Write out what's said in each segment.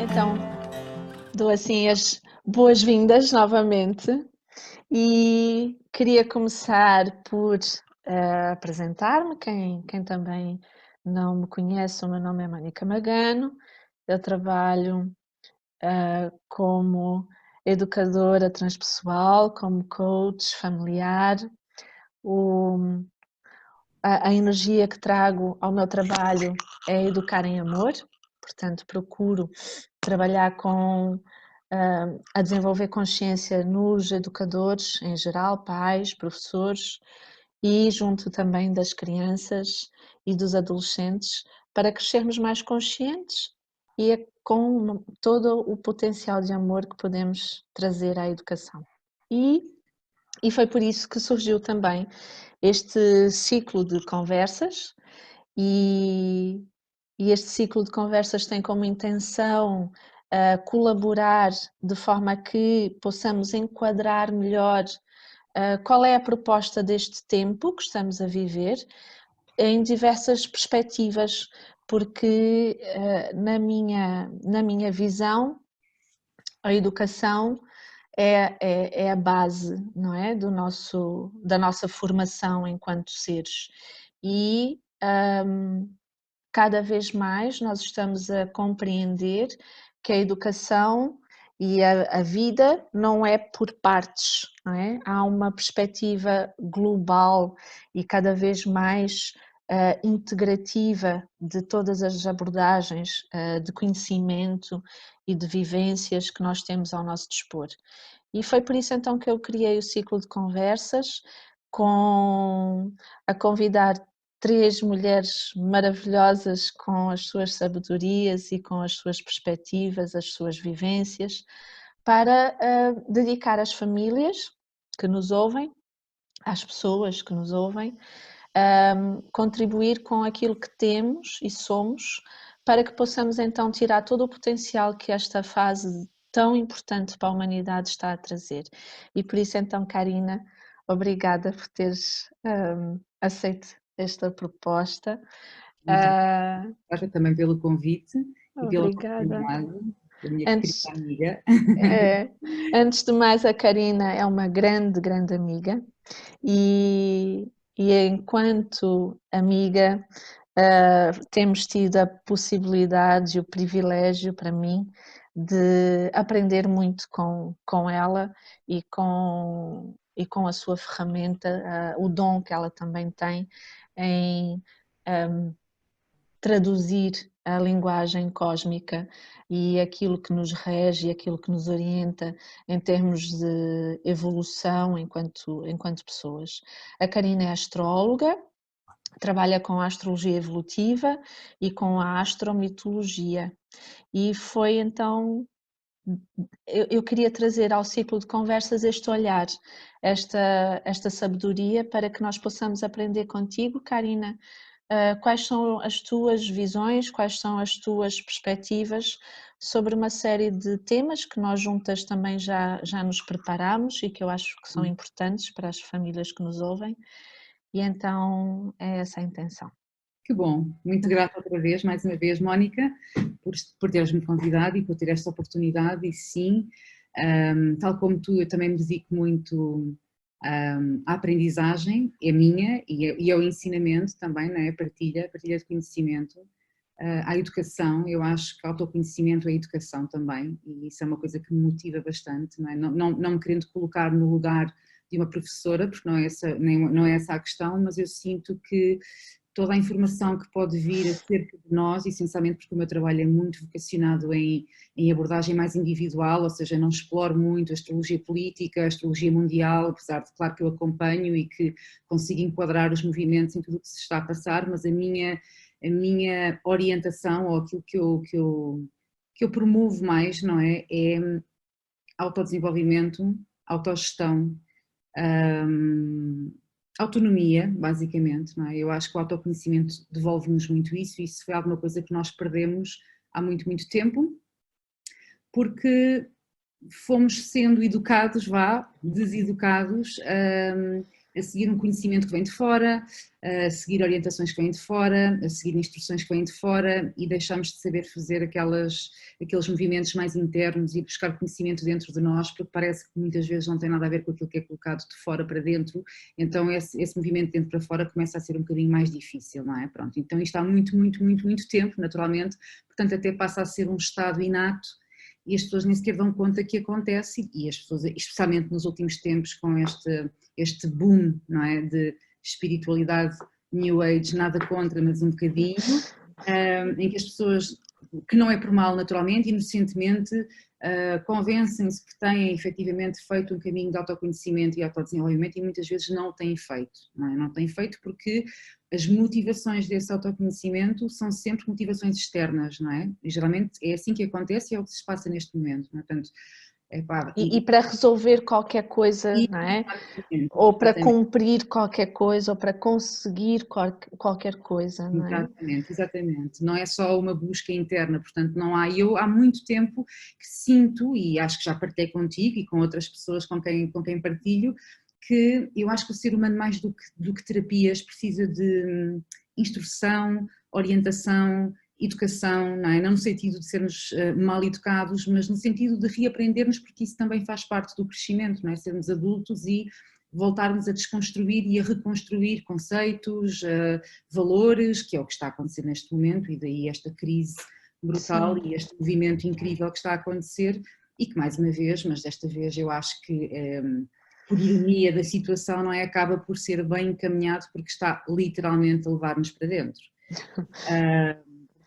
Então, dou assim as boas-vindas novamente e queria começar por apresentar-me. Quem também não me conhece, o meu nome é Mónica Magano, eu trabalho como educadora transpessoal, como coach familiar. O, a energia que trago ao meu trabalho é educar em amor, portanto, procuro trabalhar a desenvolver consciência nos educadores em geral, pais, professores e junto também das crianças e dos adolescentes, para crescermos mais conscientes e com todo o potencial de amor que podemos trazer à educação. E foi por isso que surgiu também este ciclo de conversas e este ciclo de conversas tem como intenção colaborar de forma a que possamos enquadrar melhor qual é a proposta deste tempo que estamos a viver em diversas perspectivas, porque na minha visão a educação é a base, não é, da nossa formação enquanto seres e cada vez mais nós estamos a compreender que a educação e a vida não é por partes, não é? Há uma perspectiva global e cada vez mais integrativa de todas as abordagens de conhecimento e de vivências que nós temos ao nosso dispor. E foi por isso então que eu criei o ciclo de conversas a convidar três mulheres maravilhosas com as suas sabedorias e com as suas perspectivas, as suas vivências, para dedicar às famílias que nos ouvem, às pessoas que nos ouvem, contribuir com aquilo que temos e somos, para que possamos então tirar todo o potencial que esta fase tão importante para a humanidade está a trazer. E por isso então, Karina, obrigada por teres aceito esta proposta. Muito obrigada também pelo convite e pela Obrigada. oportunidade da minha querida Antes, amiga. é, antes de mais, a Karina é uma grande, grande amiga e enquanto amiga temos tido a possibilidade e o privilégio para mim de aprender muito com ela e com a sua ferramenta, o dom que ela também tem em traduzir a linguagem cósmica e aquilo que nos rege, aquilo que nos orienta em termos de evolução enquanto pessoas. A Karina é astróloga, trabalha com a astrologia evolutiva e com a astromitologia. E foi então, eu queria trazer ao ciclo de conversas este olhar, esta sabedoria para que nós possamos aprender contigo, Karina, quais são as tuas visões, quais são as tuas perspectivas sobre uma série de temas que nós juntas também já nos preparamos e que eu acho que são importantes para as famílias que nos ouvem, e então é essa a intenção. Que bom, muito grata outra vez, mais uma vez, Mónica, por teres-me convidado e por ter esta oportunidade. E sim, tal como tu, eu também me dedico muito à aprendizagem, é minha, e ao ensinamento também, não é? Partilha de conhecimento. À educação, eu acho que autoconhecimento é educação também, e isso é uma coisa que me motiva bastante, não é? Não me querendo colocar no lugar de uma professora, porque não é essa, não é essa a questão, mas eu sinto que toda a informação que pode vir acerca de nós, essencialmente porque o meu trabalho é muito vocacionado em abordagem mais individual, ou seja, não exploro muito a astrologia política, a astrologia mundial, apesar de, claro, que eu acompanho e que consigo enquadrar os movimentos em tudo o que se está a passar, mas a minha orientação, ou aquilo que eu promovo mais, não é? É autodesenvolvimento, autogestão, autonomia, basicamente, não é? Eu acho que o autoconhecimento devolve-nos muito isso, e isso foi alguma coisa que nós perdemos há muito, muito tempo, porque fomos sendo educados, deseducados, a seguir um conhecimento que vem de fora, a seguir orientações que vêm de fora, a seguir instruções que vêm de fora e deixamos de saber fazer aqueles movimentos mais internos e buscar conhecimento dentro de nós, porque parece que muitas vezes não tem nada a ver com aquilo que é colocado de fora para dentro, então esse movimento de dentro para fora começa a ser um bocadinho mais difícil, não é? Pronto, então isto há muito, muito, muito, muito tempo, naturalmente, portanto até passa a ser um estado inato e as pessoas nem sequer dão conta que acontece e as pessoas, especialmente nos últimos tempos com este boom, não é, de espiritualidade New Age, nada contra, mas um bocadinho, em que as pessoas, que não é por mal naturalmente, inocentemente, convencem-se que têm efetivamente feito um caminho de autoconhecimento e autodesenvolvimento e muitas vezes não o têm feito, não é? Não têm feito porque as motivações desse autoconhecimento são sempre motivações externas, não é? E geralmente é assim que acontece e é o que se passa neste momento, não é? Portanto, E para resolver qualquer coisa, não é? Ou para cumprir qualquer coisa, ou para conseguir qualquer coisa, não é? Exatamente, exatamente. Não é só uma busca interna, portanto não há. Eu há muito tempo que sinto, e acho que já partilhei contigo e com outras pessoas com quem partilho, que eu acho que o ser humano mais do que terapias precisa de instrução, orientação, educação, não é? Não no sentido de sermos mal educados, mas no sentido de reaprendermos, porque isso também faz parte do crescimento, não é? Sermos adultos e voltarmos a desconstruir e a reconstruir conceitos, valores, que é o que está a acontecer neste momento e daí esta crise brutal. Sim. E este movimento incrível que está a acontecer e que mais uma vez, mas desta vez eu acho que por ironia da situação, não é, acaba por ser bem encaminhado porque está literalmente a levar-nos para dentro.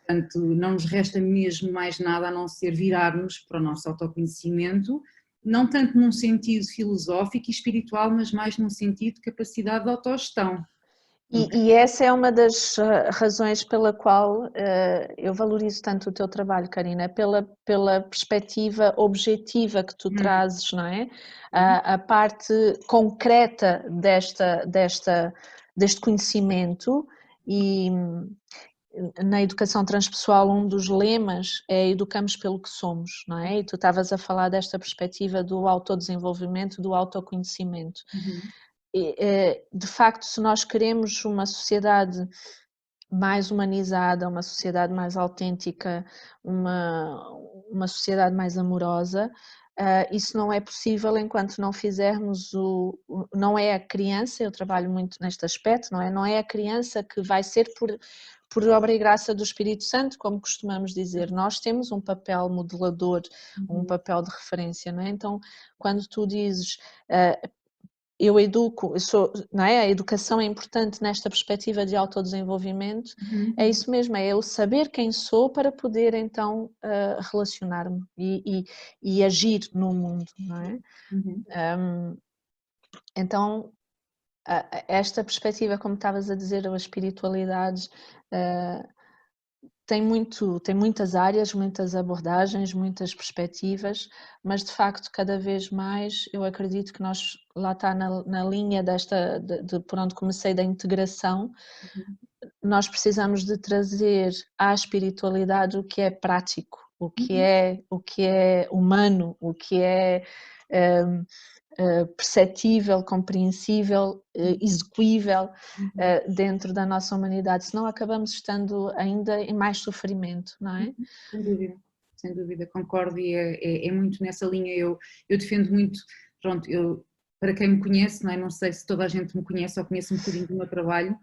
Portanto, não nos resta mesmo mais nada a não ser virar-nos para o nosso autoconhecimento, não tanto num sentido filosófico e espiritual, mas mais num sentido de capacidade de autogestão. E essa é uma das razões pela qual eu valorizo tanto o teu trabalho, Karina, pela perspectiva objetiva que tu trazes, não é? A parte concreta deste conhecimento e na educação transpessoal um dos lemas é educamos pelo que somos, não é? E tu estavas a falar desta perspectiva do autodesenvolvimento, do autoconhecimento. De facto, se nós queremos uma sociedade mais humanizada, uma sociedade mais autêntica, uma sociedade mais amorosa, isso não é possível enquanto não fizermos não é a criança, eu trabalho muito neste aspecto, não é a criança que vai ser por obra e graça do Espírito Santo, como costumamos dizer, nós temos um papel modelador, um papel de referência, não é? Então, quando tu dizes eu educo, não é? A educação é importante nesta perspectiva de autodesenvolvimento, é isso mesmo, é eu saber quem sou para poder então relacionar-me e agir no mundo, não é? Então, esta perspectiva, como estavas a dizer, a espiritualidade tem muitas áreas, muitas abordagens, muitas perspectivas, mas de facto cada vez mais eu acredito que nós, lá está na linha de por onde comecei, da integração, nós precisamos de trazer à espiritualidade o que é prático, o que é humano, o que é perceptível, compreensível, execuível dentro da nossa humanidade, senão acabamos estando ainda em mais sofrimento, não é? Sem dúvida, concordo e é muito nessa linha, eu defendo muito, pronto, para quem me conhece, não sei se toda a gente me conhece ou conhece um bocadinho do meu trabalho,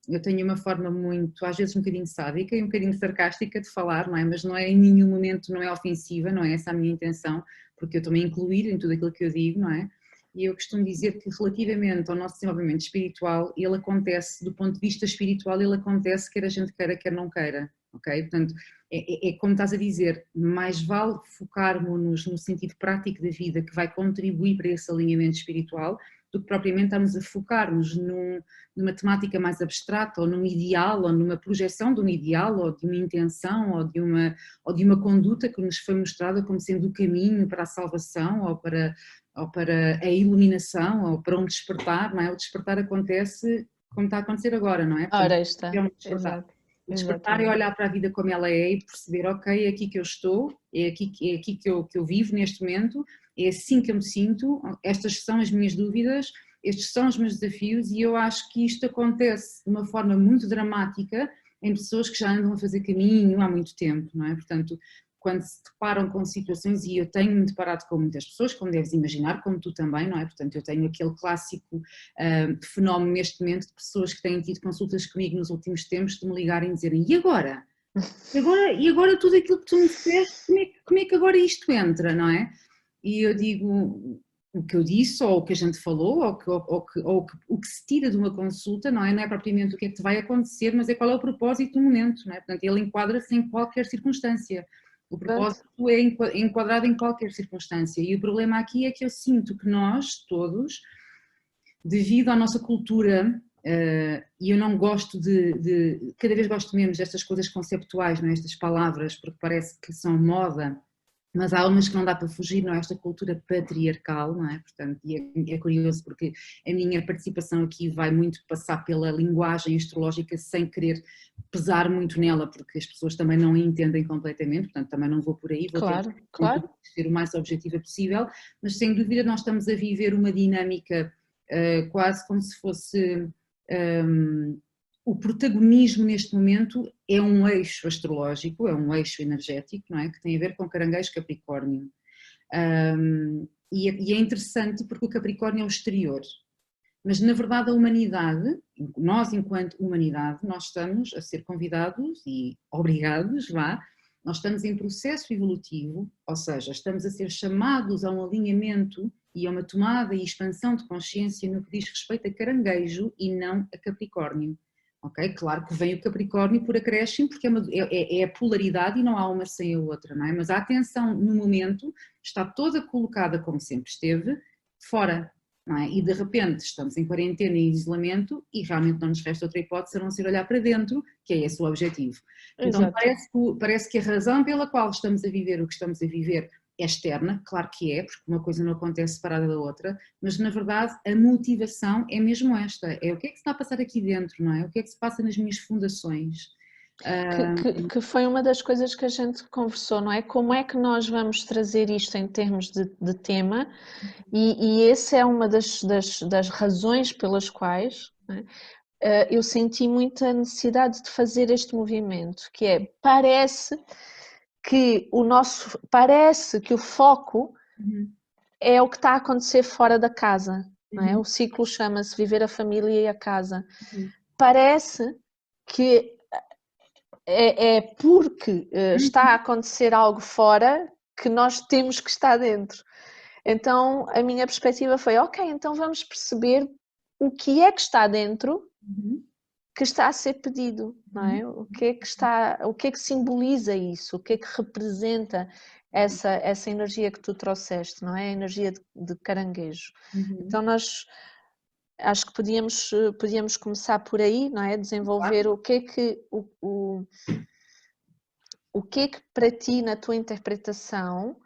eu tenho uma forma muito, às vezes um bocadinho sádica e um bocadinho sarcástica de falar, não é? Mas não é em nenhum momento, não é ofensiva, não é essa a minha intenção, porque eu estou-me a incluir em tudo aquilo que eu digo, não é? E eu costumo dizer que relativamente ao nosso desenvolvimento espiritual, ele acontece, do ponto de vista espiritual, ele acontece quer a gente queira, quer não queira, ok? Portanto, é como estás a dizer, mais vale focarmos-nos no sentido prático da vida que vai contribuir para esse alinhamento espiritual, do que propriamente estarmos a focar-nos numa temática mais abstrata, ou num ideal, ou numa projeção de um ideal, ou de uma intenção, ou de uma conduta que nos foi mostrada como sendo o caminho para a salvação, ou para a iluminação, ou para um despertar, não é? O despertar acontece como está a acontecer agora, não é? Portanto, ora está, é um despertar. O despertar é olhar para a vida como ela é e perceber, ok, é aqui que eu estou, é aqui que eu vivo neste momento, é assim que eu me sinto, estas são as minhas dúvidas, estes são os meus desafios e eu acho que isto acontece de uma forma muito dramática em pessoas que já andam a fazer caminho há muito tempo, não é? Portanto, quando se deparam com situações, e eu tenho-me deparado com muitas pessoas, como deves imaginar, como tu também, não é? Portanto, eu tenho aquele clássico fenómeno neste momento de pessoas que têm tido consultas comigo nos últimos tempos de me ligarem e dizerem: e agora? E agora tudo aquilo que tu me disseste, como é que agora isto entra, não é? E eu digo, o que eu disse, ou o que a gente falou, o que se tira de uma consulta, não é? Não é propriamente o que é que te vai acontecer, mas é qual é o propósito do momento, não é? Portanto, ele enquadra-se em qualquer circunstância. O propósito é enquadrado em qualquer circunstância. E o problema aqui é que eu sinto que nós, todos, devido à nossa cultura, e eu não gosto cada vez gosto menos destas coisas conceptuais, não é? Estas palavras, porque parece que são moda, mas há umas que não dá para fugir, não é? Esta cultura patriarcal, não é? Portanto, e é curioso porque a minha participação aqui vai muito passar pela linguagem astrológica sem querer pesar muito nela, porque as pessoas também não a entendem completamente, portanto também não vou por aí, vou tentar ser o mais objetiva possível, mas sem dúvida nós estamos a viver uma dinâmica quase como se fosse o protagonismo neste momento é um eixo astrológico, é um eixo energético, não é? Que tem a ver com Caranguejo Capricórnio. E é interessante porque o Capricórnio é o exterior, mas na verdade a humanidade, nós enquanto humanidade, nós estamos a ser convidados e obrigados, nós estamos em processo evolutivo, ou seja, estamos a ser chamados a um alinhamento e a uma tomada e expansão de consciência no que diz respeito a Caranguejo e não a Capricórnio. Ok? Claro que vem o Capricórnio por acréscimo, porque é a polaridade e não há uma sem a outra, não é? Mas a atenção no momento está toda colocada como sempre esteve, fora, não é? E de repente estamos em quarentena e isolamento e realmente não nos resta outra hipótese a não ser olhar para dentro, que é esse o objetivo. Então parece que a razão pela qual estamos a viver o que estamos a viver é externa, claro que é, porque uma coisa não acontece separada da outra, mas na verdade a motivação é mesmo esta, é o que é que se está a passar aqui dentro, não é? O que é que se passa nas minhas fundações. Que foi uma das coisas que a gente conversou, não é? Como é que nós vamos trazer isto em termos de tema, e essa é uma das razões pelas quais, não é? Eu senti muita necessidade de fazer este movimento, que é, parece que o foco é o que está a acontecer fora da casa, não é? O ciclo chama-se Viver a Família e a Casa. Parece que é porque está a acontecer algo fora que nós temos que estar dentro. Então a minha perspectiva foi, ok, então vamos perceber o que é que está dentro que está a ser pedido, não é? O que é que simboliza isso? O que é que representa essa energia que tu trouxeste, não é? A energia de caranguejo. Então nós acho que podíamos começar por aí, não é? Desenvolver o que é que para ti, na tua interpretação,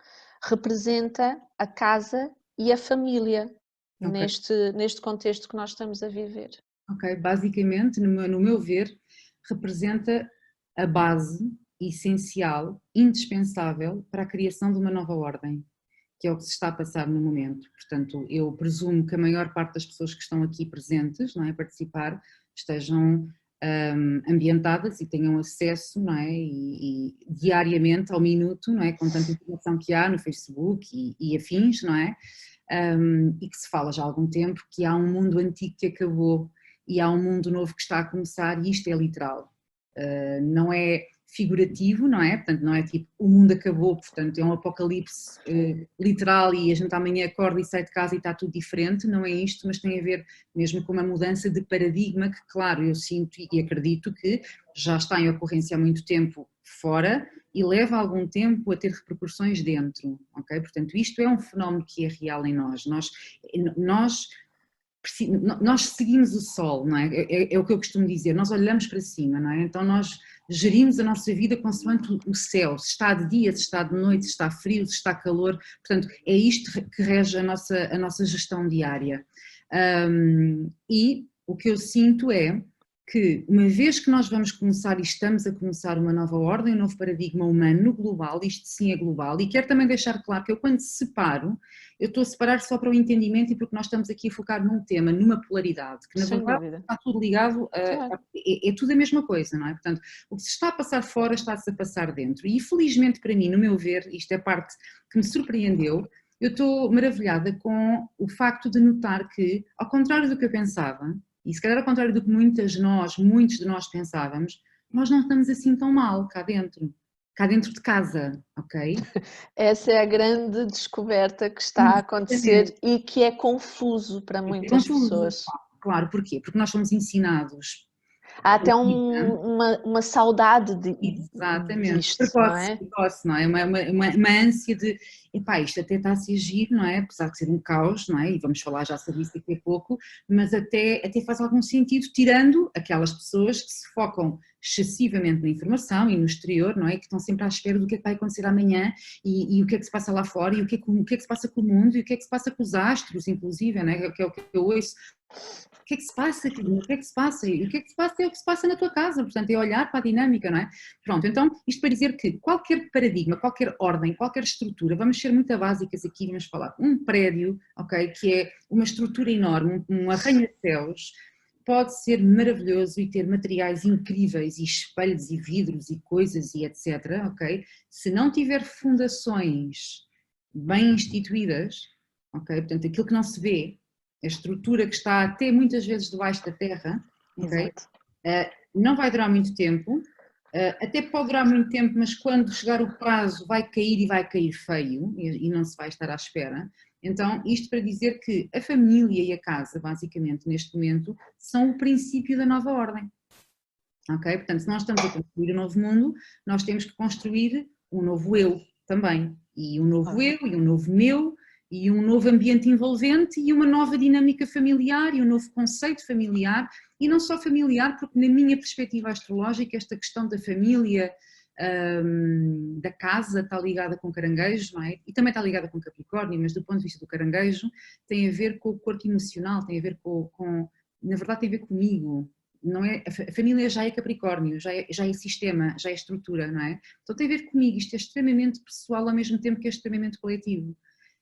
representa a casa e a família neste contexto que nós estamos a viver. Ok, basicamente, no meu ver, representa a base essencial, indispensável para a criação de uma nova ordem, que é o que se está a passar no momento. Portanto, eu presumo que a maior parte das pessoas que estão aqui presentes, não é, a participar, estejam ambientadas e tenham acesso, não é, e diariamente, ao minuto, não é, com tanta informação que há no Facebook e afins, não é, e que se fala já há algum tempo que há um mundo antigo que acabou e há um mundo novo que está a começar, e isto é literal, não é figurativo, não é? Portanto, não é tipo o mundo acabou, portanto é um apocalipse literal e a gente amanhã acorda e sai de casa e está tudo diferente, não é isto, mas tem a ver mesmo com uma mudança de paradigma que, claro, eu sinto e acredito que já está em ocorrência há muito tempo fora e leva algum tempo a ter repercussões dentro, ok? Portanto, isto é um fenómeno que é real em nós, nós seguimos o sol, não é? É o que eu costumo dizer, nós olhamos para cima, não é? Então nós gerimos a nossa vida consoante o céu, se está de dia, se está de noite, se está frio, se está calor, portanto é isto que rege a nossa gestão diária. E o que eu sinto é que uma vez que nós vamos começar e estamos a começar uma nova ordem, um novo paradigma humano no global, isto sim é global, e quero também deixar claro que eu quando separo, eu estou a separar só para o entendimento e porque nós estamos aqui a focar num tema, numa polaridade, que na Sem verdade dúvida. está tudo ligado, Claro. é tudo a mesma coisa, não é? Portanto, o que se está a passar fora está-se a passar dentro e felizmente para mim, no meu ver, isto é a parte que me surpreendeu, eu estou maravilhada com o facto de notar que, ao contrário do que eu pensava, e se calhar ao contrário do que muitos de nós pensávamos, nós não estamos assim tão mal cá dentro de casa, ok? Essa é a grande descoberta que está a Exatamente. acontecer e que é confuso para É muitas confuso, pessoas. claro, porquê? Porque nós fomos ensinados Há pela até vida. uma saudade Exatamente, disto, não precoce, é? precoce, não é? Uma ânsia de, epá, isto até está a se agir, não é? Apesar de ser um caos, não é? E vamos falar já sobre isso daqui a pouco, mas até faz algum sentido, tirando aquelas pessoas que se focam excessivamente na informação e no exterior, não é? Que estão sempre à espera do que é que vai acontecer amanhã e o que é que se passa lá fora e o que é que se passa com o mundo e o que é que se passa com os astros, inclusive, não é? Que é o que eu ouço. O que é que se passa, Carolina? O que é que se passa? E o que é que se passa é o que se passa na tua casa, portanto, é olhar para a dinâmica, não é? Pronto, então, isto para dizer que qualquer paradigma, qualquer ordem, qualquer estrutura, vamos ser muito básicas aqui, vamos falar, um prédio, ok, que é uma estrutura enorme, um arranha-céus, pode ser maravilhoso e ter materiais incríveis e espelhos e vidros e coisas e etc, ok? Se não tiver fundações bem instituídas, ok? Portanto, aquilo que não se vê, a estrutura que está até muitas vezes debaixo da terra, ok? Exato. Não vai durar muito tempo, até pode durar muito tempo, mas quando chegar o prazo vai cair e vai cair feio e não se vai estar à espera. Então, isto para dizer que a família e a casa, basicamente, neste momento, são o princípio da nova ordem. Ok? Portanto, se nós estamos a construir um novo mundo, nós temos que construir um novo eu também. E um novo Óbvio. eu, e um novo meu, e um novo ambiente envolvente, e uma nova dinâmica familiar, e um novo conceito familiar, e não só familiar, porque na minha perspectiva astrológica, esta questão da família, da casa, está ligada com caranguejo, não é? E também está ligada com Capricórnio, mas do ponto de vista do caranguejo, tem a ver com o corpo emocional, tem a ver na verdade tem a ver comigo, não é, a família já é Capricórnio, já é sistema, já é estrutura, não é? Então tem a ver comigo, isto é extremamente pessoal ao mesmo tempo que é extremamente coletivo.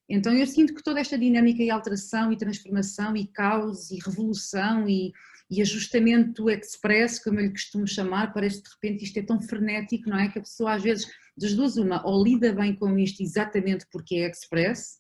Então eu sinto que toda esta dinâmica e alteração e transformação e caos e revolução e ajustamento express, como eu lhe costumo chamar, parece que de repente isto é tão frenético, não é? Que a pessoa às vezes, das duas uma, ou lida bem com isto exatamente porque é express,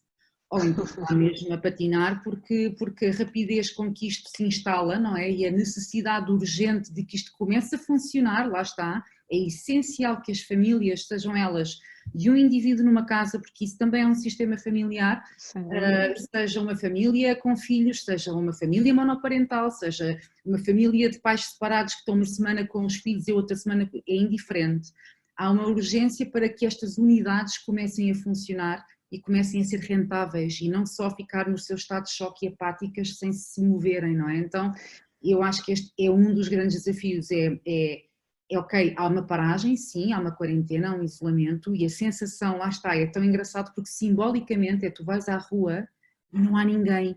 ou então está mesmo a patinar porque a rapidez com que isto se instala, não é? E a necessidade urgente de que isto comece a funcionar, lá está, é essencial que as famílias, sejam elas de um indivíduo numa casa, porque isso também é um sistema familiar, Sem dúvida. seja uma família com filhos, seja uma família monoparental, seja uma família de pais separados que estão uma semana com os filhos e outra semana, é indiferente. Há uma urgência para que estas unidades comecem a funcionar e comecem a ser rentáveis e não só ficar no seu estado de choque e apáticas sem se moverem, não é? Então, eu acho que este é um dos grandes desafios, ok, há uma paragem, sim, há uma quarentena, há um isolamento e a sensação, lá está, é tão engraçado porque simbolicamente tu vais à rua e não há ninguém.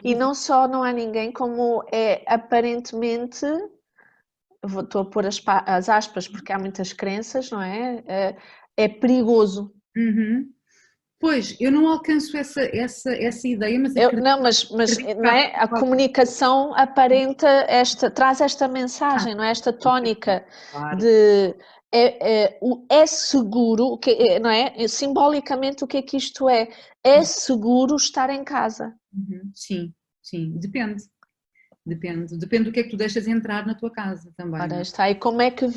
E não só não há ninguém, como é aparentemente, estou a pôr as aspas porque há muitas crenças, não é? É perigoso. Uhum. Pois, eu não alcanço essa ideia, mas acredito, Não, mas acredito não é? A que comunicação aparenta traz esta mensagem, não é? Esta tónica claro. de é seguro, não é? Simbolicamente o que é que isto é? É seguro estar em casa. Uhum. Sim, sim, depende do que é que tu deixas entrar na tua casa também, não Ora é? está, e como é que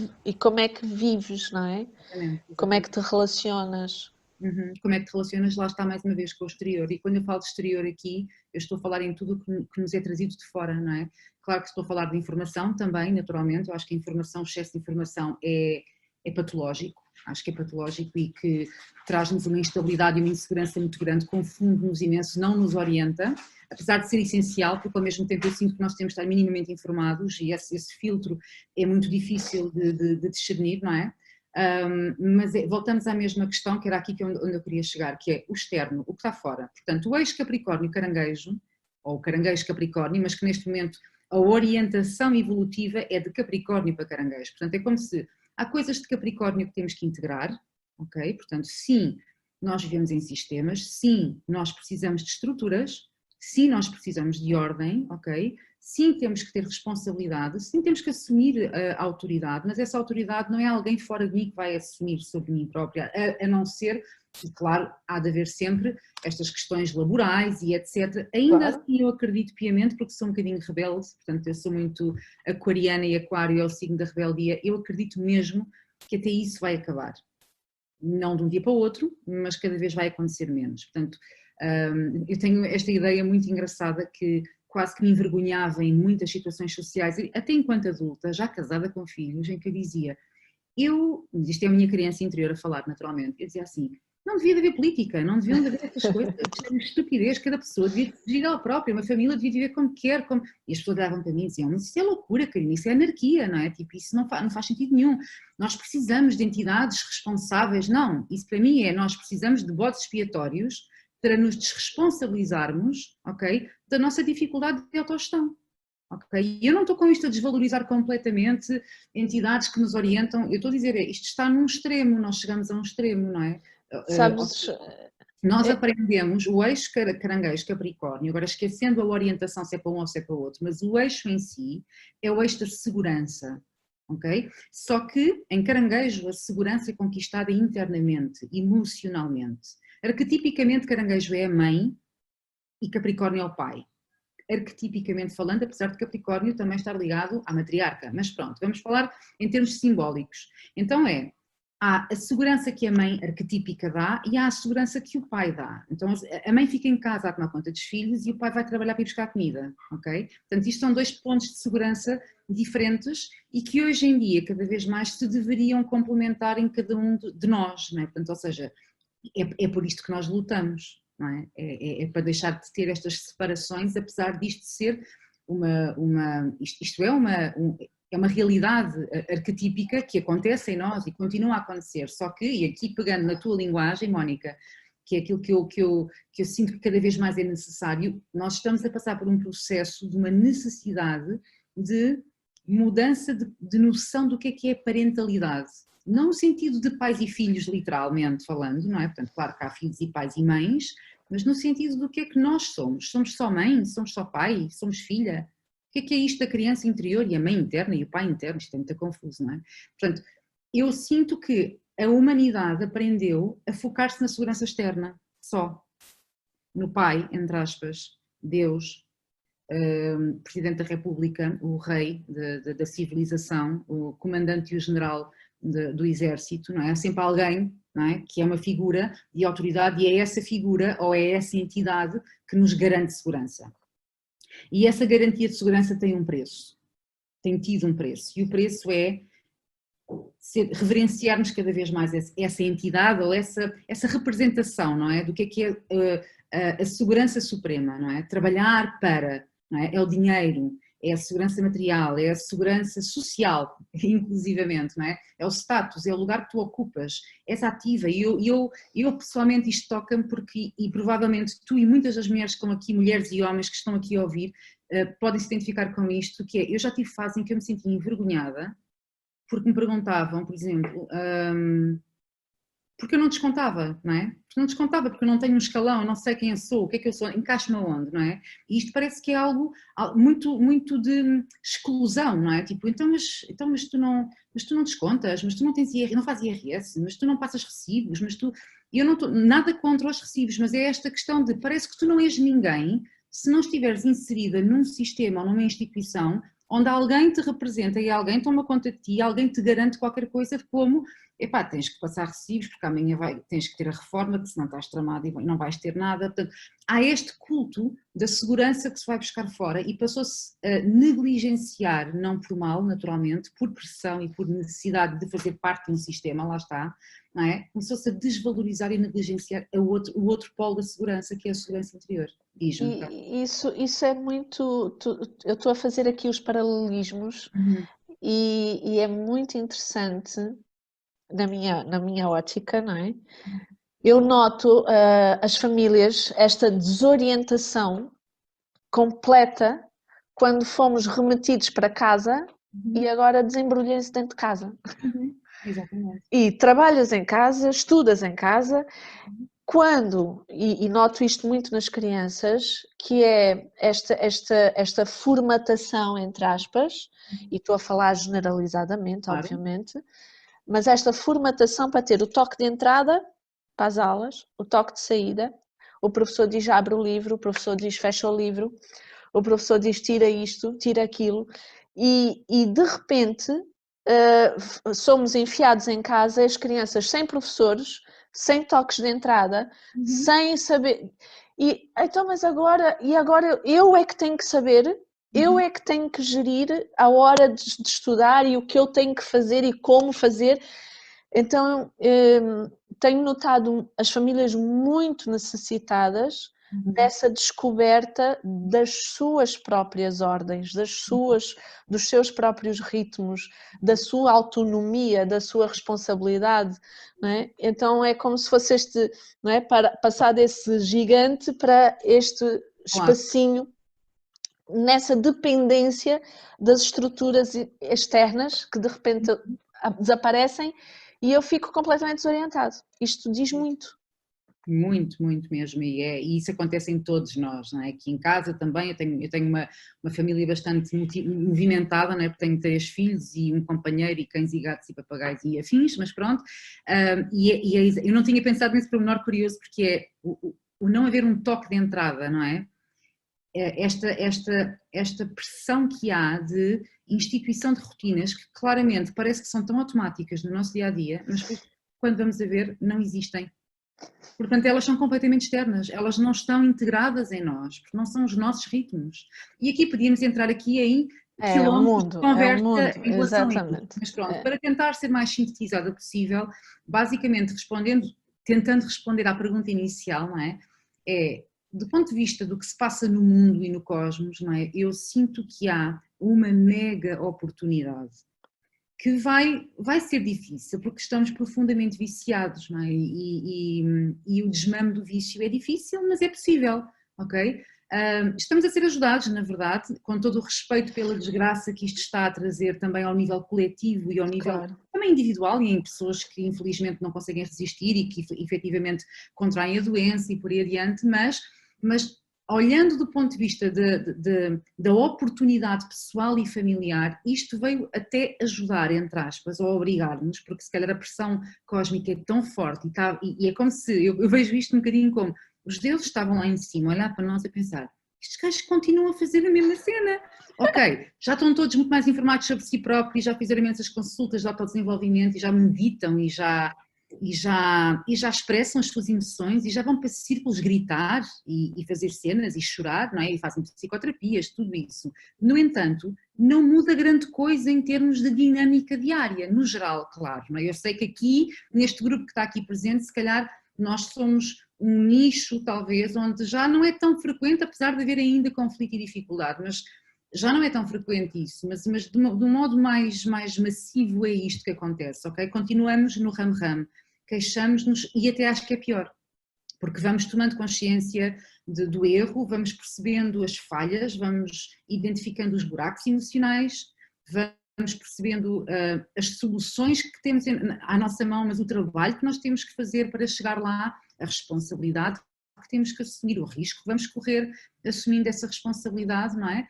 vives, não é? Exatamente, Como é exatamente. que te relacionas? Uhum. Como é que te relacionas, lá está mais uma vez com o exterior, e quando eu falo de exterior aqui, eu estou a falar em tudo que nos é trazido de fora, não é? Claro que estou a falar de informação também, naturalmente, eu acho que a informação, o excesso de informação é patológico, acho que é patológico e que traz-nos uma instabilidade e uma insegurança muito grande, confunde-nos imenso, não nos orienta, apesar de ser essencial, porque ao mesmo tempo eu sinto que nós temos de estar minimamente informados e esse filtro é muito difícil de discernir, não é? Mas voltamos à mesma questão, que era aqui onde eu queria chegar, que é o externo, o que está fora. Portanto, o eixo Capricórnio-Caranguejo, ou o Caranguejo-Capricórnio, mas que neste momento a orientação evolutiva é de Capricórnio para Caranguejo. Portanto, é como se há coisas de Capricórnio que temos que integrar, ok? Portanto, sim, nós vivemos em sistemas, sim, nós precisamos de estruturas, sim, nós precisamos de ordem, ok? Sim, temos que ter responsabilidade, sim, temos que assumir a autoridade, mas essa autoridade não é alguém fora de mim que vai assumir sobre mim própria, a não ser, e claro, há de haver sempre estas questões laborais e etc. Ainda Claro. assim eu acredito piamente, porque sou um bocadinho rebelde, portanto eu sou muito aquariana e aquário é o signo da rebeldia, eu acredito mesmo que até isso vai acabar. Não de um dia para o outro, mas cada vez vai acontecer menos. Portanto, eu tenho esta ideia muito engraçada que quase que me envergonhava em muitas situações sociais, até enquanto adulta, já casada com filhos, em que eu dizia, isto é a minha criança interior a falar naturalmente, eu dizia assim, não devia haver política, não deviam haver estas coisas, isto é uma estupidez, cada pessoa devia decidir ela própria, uma família devia viver como quer, como... e as pessoas davam para mim e diziam, mas isso é loucura, Karina, isso é anarquia, não é? Tipo, isso não faz sentido nenhum, nós precisamos de entidades responsáveis, não, isso para mim é, nós precisamos de bodes expiatórios para nos desresponsabilizarmos, ok, da nossa dificuldade de autogestão. Okay? E eu não estou com isto a desvalorizar completamente entidades que nos orientam, eu estou a dizer, isto está num extremo, nós chegamos a um extremo, não é? Sabes, Nós aprendemos o eixo Caranguejo Capricórnio, agora esquecendo a orientação se é para um ou se é para o outro, mas o eixo em si é o eixo da segurança, ok? Só que em Caranguejo a segurança é conquistada internamente, emocionalmente. Arquetipicamente Caranguejo é a mãe e Capricórnio é o pai. Arquetipicamente falando, apesar de Capricórnio também estar ligado à matriarca, mas pronto, vamos falar em termos simbólicos. Então há a segurança que a mãe arquetípica dá e há a segurança que o pai dá. Então a mãe fica em casa a tomar conta dos filhos e o pai vai trabalhar para ir buscar comida, ok? Portanto, isto são dois pontos de segurança diferentes e que hoje em dia cada vez mais se deveriam complementar em cada um de nós, não é? Portanto, ou seja, é por isto que nós lutamos, não é? É para deixar de ter estas separações, apesar disto ser é uma realidade arquetípica que acontece em nós e continua a acontecer, só que, e aqui pegando na tua linguagem, Mónica, que é aquilo que eu sinto que cada vez mais é necessário, nós estamos a passar por um processo de uma necessidade de mudança de noção do que é parentalidade. Não no sentido de pais e filhos, literalmente falando, não é? Portanto, claro que há filhos e pais e mães, mas no sentido do que é que nós somos. Somos só mãe? Somos só pai? Somos filha? O que é isto da criança interior e a mãe interna e o pai interno? Isto é muito confuso, não é? Portanto, eu sinto que a humanidade aprendeu a focar-se na segurança externa, só. No pai, entre aspas, Deus, Presidente da República, o rei da civilização, o comandante e o general do exército, não é? Há sempre alguém, não é? Que é uma figura de autoridade e é essa figura ou é essa entidade que nos garante segurança. E essa garantia de segurança tem um preço, tem tido um preço, e o preço é reverenciarmos cada vez mais essa entidade ou essa representação, não é? Do que é a segurança suprema, não é? Trabalhar para, não é? É o dinheiro, é a segurança material, é a segurança social, inclusivamente, não é? É o status, é o lugar que tu ocupas, és ativa. E eu pessoalmente isto toca-me porque, e provavelmente tu e muitas das mulheres que estão aqui, mulheres e homens que estão aqui a ouvir, podem se identificar com isto, que é, eu já tive fase em que eu me sentia envergonhada porque me perguntavam, por exemplo, porque eu não descontava, não é? Porque não descontava, porque eu não tenho um escalão, eu não sei quem eu sou, o que é que eu sou, encaixo-me aonde, não é? E isto parece que é algo muito, muito de exclusão, não é? Tipo, mas tu não descontas, mas tu não tens não fazes IRS, mas tu não passas recibos, mas tu... Eu não estou nada contra os recibos, mas é esta questão de, parece que tu não és ninguém se não estiveres inserida num sistema ou numa instituição onde alguém te representa e alguém toma conta de ti, alguém te garante qualquer coisa como, epá, tens que passar recibos porque amanhã tens que ter a reforma, que senão estás tramado e não vais ter nada. Portanto, há este culto da segurança que se vai buscar fora e passou-se a negligenciar, não por mal, naturalmente, por pressão e por necessidade de fazer parte de um sistema, lá está, não é? Começou-se a desvalorizar e negligenciar o outro polo da segurança, que é a segurança interior. E isso é muito... eu estou a fazer aqui os paralelismos e é muito interessante na minha ótica, não é? Eu noto as famílias, esta desorientação completa quando fomos remetidos para casa e agora desembrulhem-se dentro de casa. Exatamente. E trabalhas em casa, estudas em casa, e noto isto muito nas crianças, que é esta formatação, entre aspas, e estou a falar generalizadamente, Claro. obviamente, mas esta formatação para ter o toque de entrada para as aulas, o toque de saída, o professor diz abre o livro, o professor diz fecha o livro, o professor diz tira isto, tira aquilo, e de repente somos enfiados em casa, as crianças sem professores, sem toques de entrada, sem saber. E então, mas agora eu é que tenho que saber, eu é que tenho que gerir a hora de estudar e o que eu tenho que fazer e como fazer. Então, tenho notado as famílias muito necessitadas dessa descoberta das suas próprias ordens, dos seus próprios ritmos, da sua autonomia, da sua responsabilidade, não é? Então é como se fosse não é? Para passar desse gigante para este espacinho, nessa dependência das estruturas externas que de repente desaparecem e eu fico completamente desorientado. Isto diz muito. Muito, muito mesmo, e isso acontece em todos nós, não é? Aqui em casa também, eu tenho uma família bastante movimentada, não é? Porque tenho 3 filhos e um companheiro e cães e gatos e papagaios e afins, mas pronto, eu não tinha pensado nesse pormenor curioso, porque é o não haver um toque de entrada, não é? Esta pressão que há de instituição de rotinas que claramente parece que são tão automáticas no nosso dia-a-dia, mas quando vamos a ver, não existem. Portanto, elas são completamente externas, elas não estão integradas em nós, porque não são os nossos ritmos. E aqui podíamos entrar aqui em quilómetros de conversa em relação a isso. Mas pronto, para tentar ser mais sintetizada possível, basicamente tentando responder à pergunta inicial, não é? Do ponto de vista do que se passa no mundo e no cosmos, não é? Eu sinto que há uma mega oportunidade que vai ser difícil, porque estamos profundamente viciados, não é? E o desmame do vício é difícil, mas é possível, ok? Estamos a ser ajudados, na verdade, com todo o respeito pela desgraça que isto está a trazer também ao nível coletivo e ao nível também individual, e em pessoas que infelizmente não conseguem resistir e que efetivamente contraem a doença e por aí adiante, mas olhando do ponto de vista da oportunidade pessoal e familiar, isto veio até ajudar, entre aspas, ou obrigar-nos, porque se calhar a pressão cósmica é tão forte e é como se, eu vejo isto um bocadinho como, os deuses estavam lá em cima, a olhar para nós e pensar, estes gajos continuam a fazer a mesma cena. Ok, já estão todos muito mais informados sobre si próprios, já fizeram imensas consultas de autodesenvolvimento e já meditam e já expressam as suas emoções e já vão para círculos gritar e fazer cenas e chorar, não é? E fazem psicoterapias, tudo isso. No entanto, não muda grande coisa em termos de dinâmica diária, no geral, claro, não é? Eu sei que aqui, neste grupo que está aqui presente, se calhar nós somos um nicho, talvez, onde já não é tão frequente, apesar de haver ainda conflito e dificuldade, mas já não é tão frequente isso, mas de um modo mais massivo é isto que acontece, ok? Continuamos no ram-ram, queixamos-nos e até acho que é pior, porque vamos tomando consciência do erro, vamos percebendo as falhas, vamos identificando os buracos emocionais, vamos percebendo as soluções que temos à nossa mão, mas o trabalho que nós temos que fazer para chegar lá, a responsabilidade que temos que assumir, o risco que vamos correr assumindo essa responsabilidade, não é?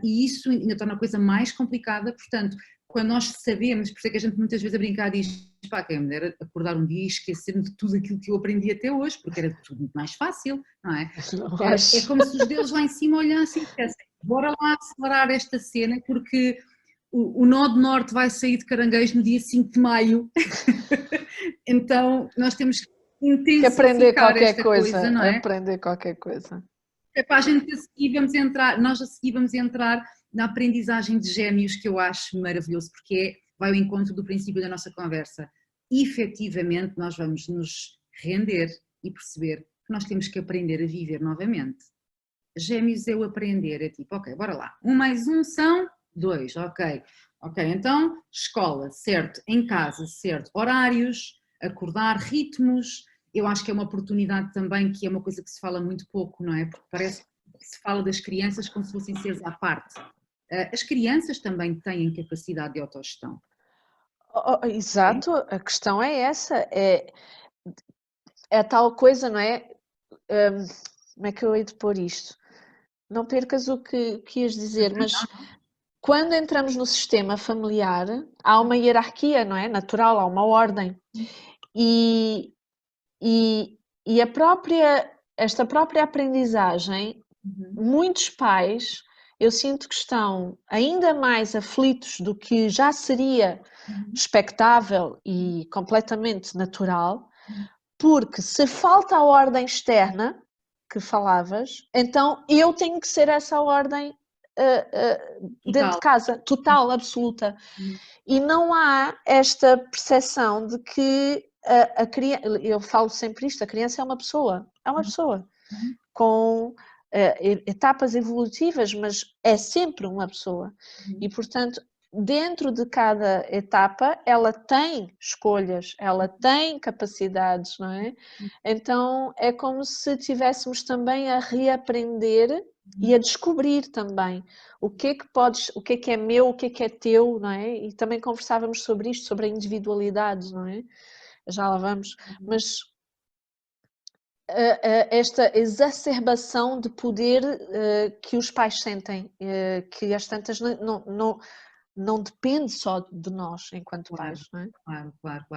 E isso ainda torna a coisa mais complicada, portanto, quando nós sabemos, por isso é que a gente muitas vezes a brincar diz, pá, quem me dera acordar um dia e esquecer-me de tudo aquilo que eu aprendi até hoje, porque era tudo muito mais fácil, não é? É como se os deuses lá em cima olhassem e dissessem, bora lá acelerar esta cena, porque o nó de norte vai sair de Caranguejo no dia 5 de maio, então nós temos que intensificar aprender qualquer esta coisa, não é? Aprender qualquer coisa. É para a gente a seguir nós a seguir vamos entrar na aprendizagem de Gêmeos, que eu acho maravilhoso, porque vai ao encontro do princípio da nossa conversa. Efetivamente nós vamos nos render e perceber que nós temos que aprender a viver novamente. Gêmeos é o aprender, é tipo, ok, bora lá, 1 mais 1 são 2, ok, então escola, certo, em casa, certo, horários, acordar, ritmos. Eu acho que é uma oportunidade também, que é uma coisa que se fala muito pouco, não é? Porque parece que se fala das crianças como se fossem seres à parte. As crianças também têm capacidade de autogestão. Exato, a questão é essa, é tal coisa, não é? Como é que eu hei de pôr isto? Não percas o que ias dizer, mas quando entramos no sistema familiar, há uma hierarquia, não é? Natural, há uma ordem. E esta própria aprendizagem, muitos pais, eu sinto que estão ainda mais aflitos do que já seria expectável e completamente natural, porque se falta a ordem externa que falavas, então eu tenho que ser essa ordem dentro de casa, total, absoluta. E não há esta percepção de que a criança, eu falo sempre isto, a criança é uma pessoa com etapas evolutivas, mas é sempre uma pessoa. E, portanto, dentro de cada etapa, ela tem escolhas, ela tem capacidades, não é? Então, é como se tivéssemos também a reaprender e a descobrir também o que é que é meu, o que é teu, não é? E também conversávamos sobre isto, sobre a individualidade, não é? Já lá vamos, mas esta exacerbação de poder que os pais sentem, que às tantas não depende só de nós enquanto pais, não é? Claro.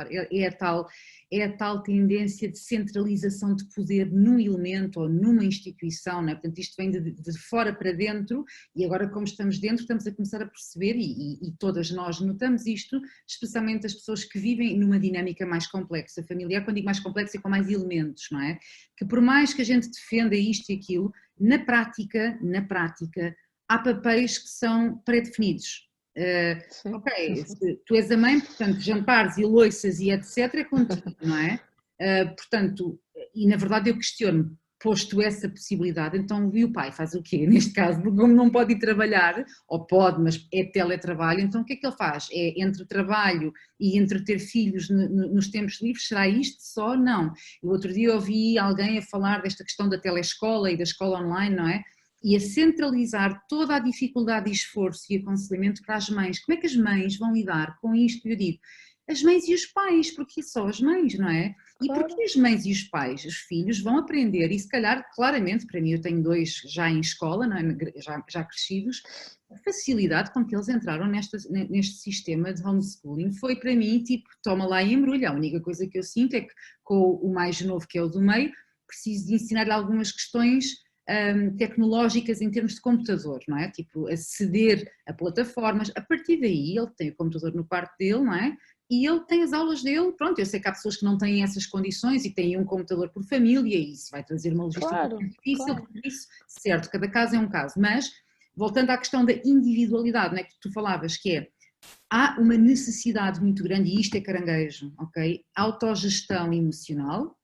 É a tal tendência de centralização de poder num elemento ou numa instituição, não é? Portanto, isto vem de fora para dentro e agora como estamos dentro estamos a começar a perceber e todas nós notamos isto, especialmente as pessoas que vivem numa dinâmica mais complexa familiar, quando digo mais complexa é com mais elementos, não é? Que por mais que a gente defenda isto e aquilo, na prática, há papéis que são pré-definidos. Ok, tu és a mãe, portanto, jantares e louças e etc. é contigo, não é? Portanto, e na verdade eu questiono, posto essa possibilidade, então e o pai faz o quê? Neste caso, como não pode ir trabalhar, ou pode, mas é teletrabalho, então o que é que ele faz? É entre o trabalho e entre ter filhos nos tempos livres, será isto só? Não. O outro dia ouvi alguém a falar desta questão da telescola e da escola online, não é? E a centralizar toda a dificuldade e esforço e aconselhamento para as mães. Como é que as mães vão lidar com isto? Eu digo, as mães e os pais, porque só as mães, não é? E Claro. porque as mães e os pais, os filhos, vão aprender, e se calhar, claramente, para mim eu tenho 2 já em escola, não é? já crescidos, a facilidade com que eles entraram neste sistema de homeschooling foi para mim tipo, toma lá e embrulha. A única coisa que eu sinto é que com o mais novo, que é o do meio, preciso de ensinar-lhe algumas questões tecnológicas em termos de computador, não é? Tipo, aceder a plataformas, a partir daí ele tem o computador no quarto dele, não é? E ele tem as aulas dele, pronto, eu sei que há pessoas que não têm essas condições e têm um computador por família e isso vai trazer uma logística difícil, por isso, certo, cada caso é um caso, mas voltando à questão da individualidade, não é, que tu falavas, que é, há uma necessidade muito grande, e isto é caranguejo, ok? Autogestão emocional,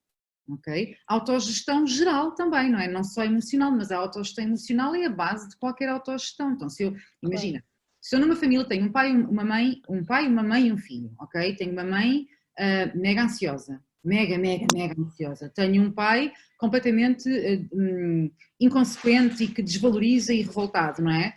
ok? Autogestão geral também, não é? Não só emocional, mas a autogestão emocional é a base de qualquer autogestão. Então, se eu, imagina, se eu numa família tenho um pai, uma mãe e um filho, ok? Tenho uma mãe mega ansiosa, mega ansiosa. Tenho um pai completamente inconsequente e que desvaloriza e revoltado, não é?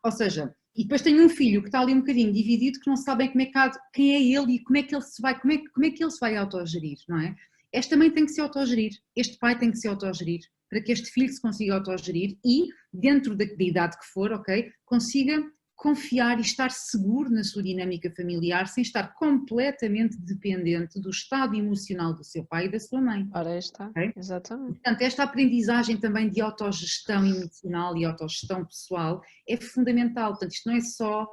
Ou seja, e depois tenho um filho que está ali um bocadinho dividido, que não sabe bem quem é ele e como é que ele se vai, como é que ele se vai autogerir, não é? Esta mãe tem que se autogerir, este pai tem que se autogerir, para que este filho se consiga autogerir e, dentro da idade que for, ok, consiga confiar e estar seguro na sua dinâmica familiar, sem estar completamente dependente do estado emocional do seu pai e da sua mãe. Ora, está, okay? Exatamente. Portanto, esta aprendizagem também de autogestão emocional e autogestão pessoal é fundamental. Portanto, isto não é só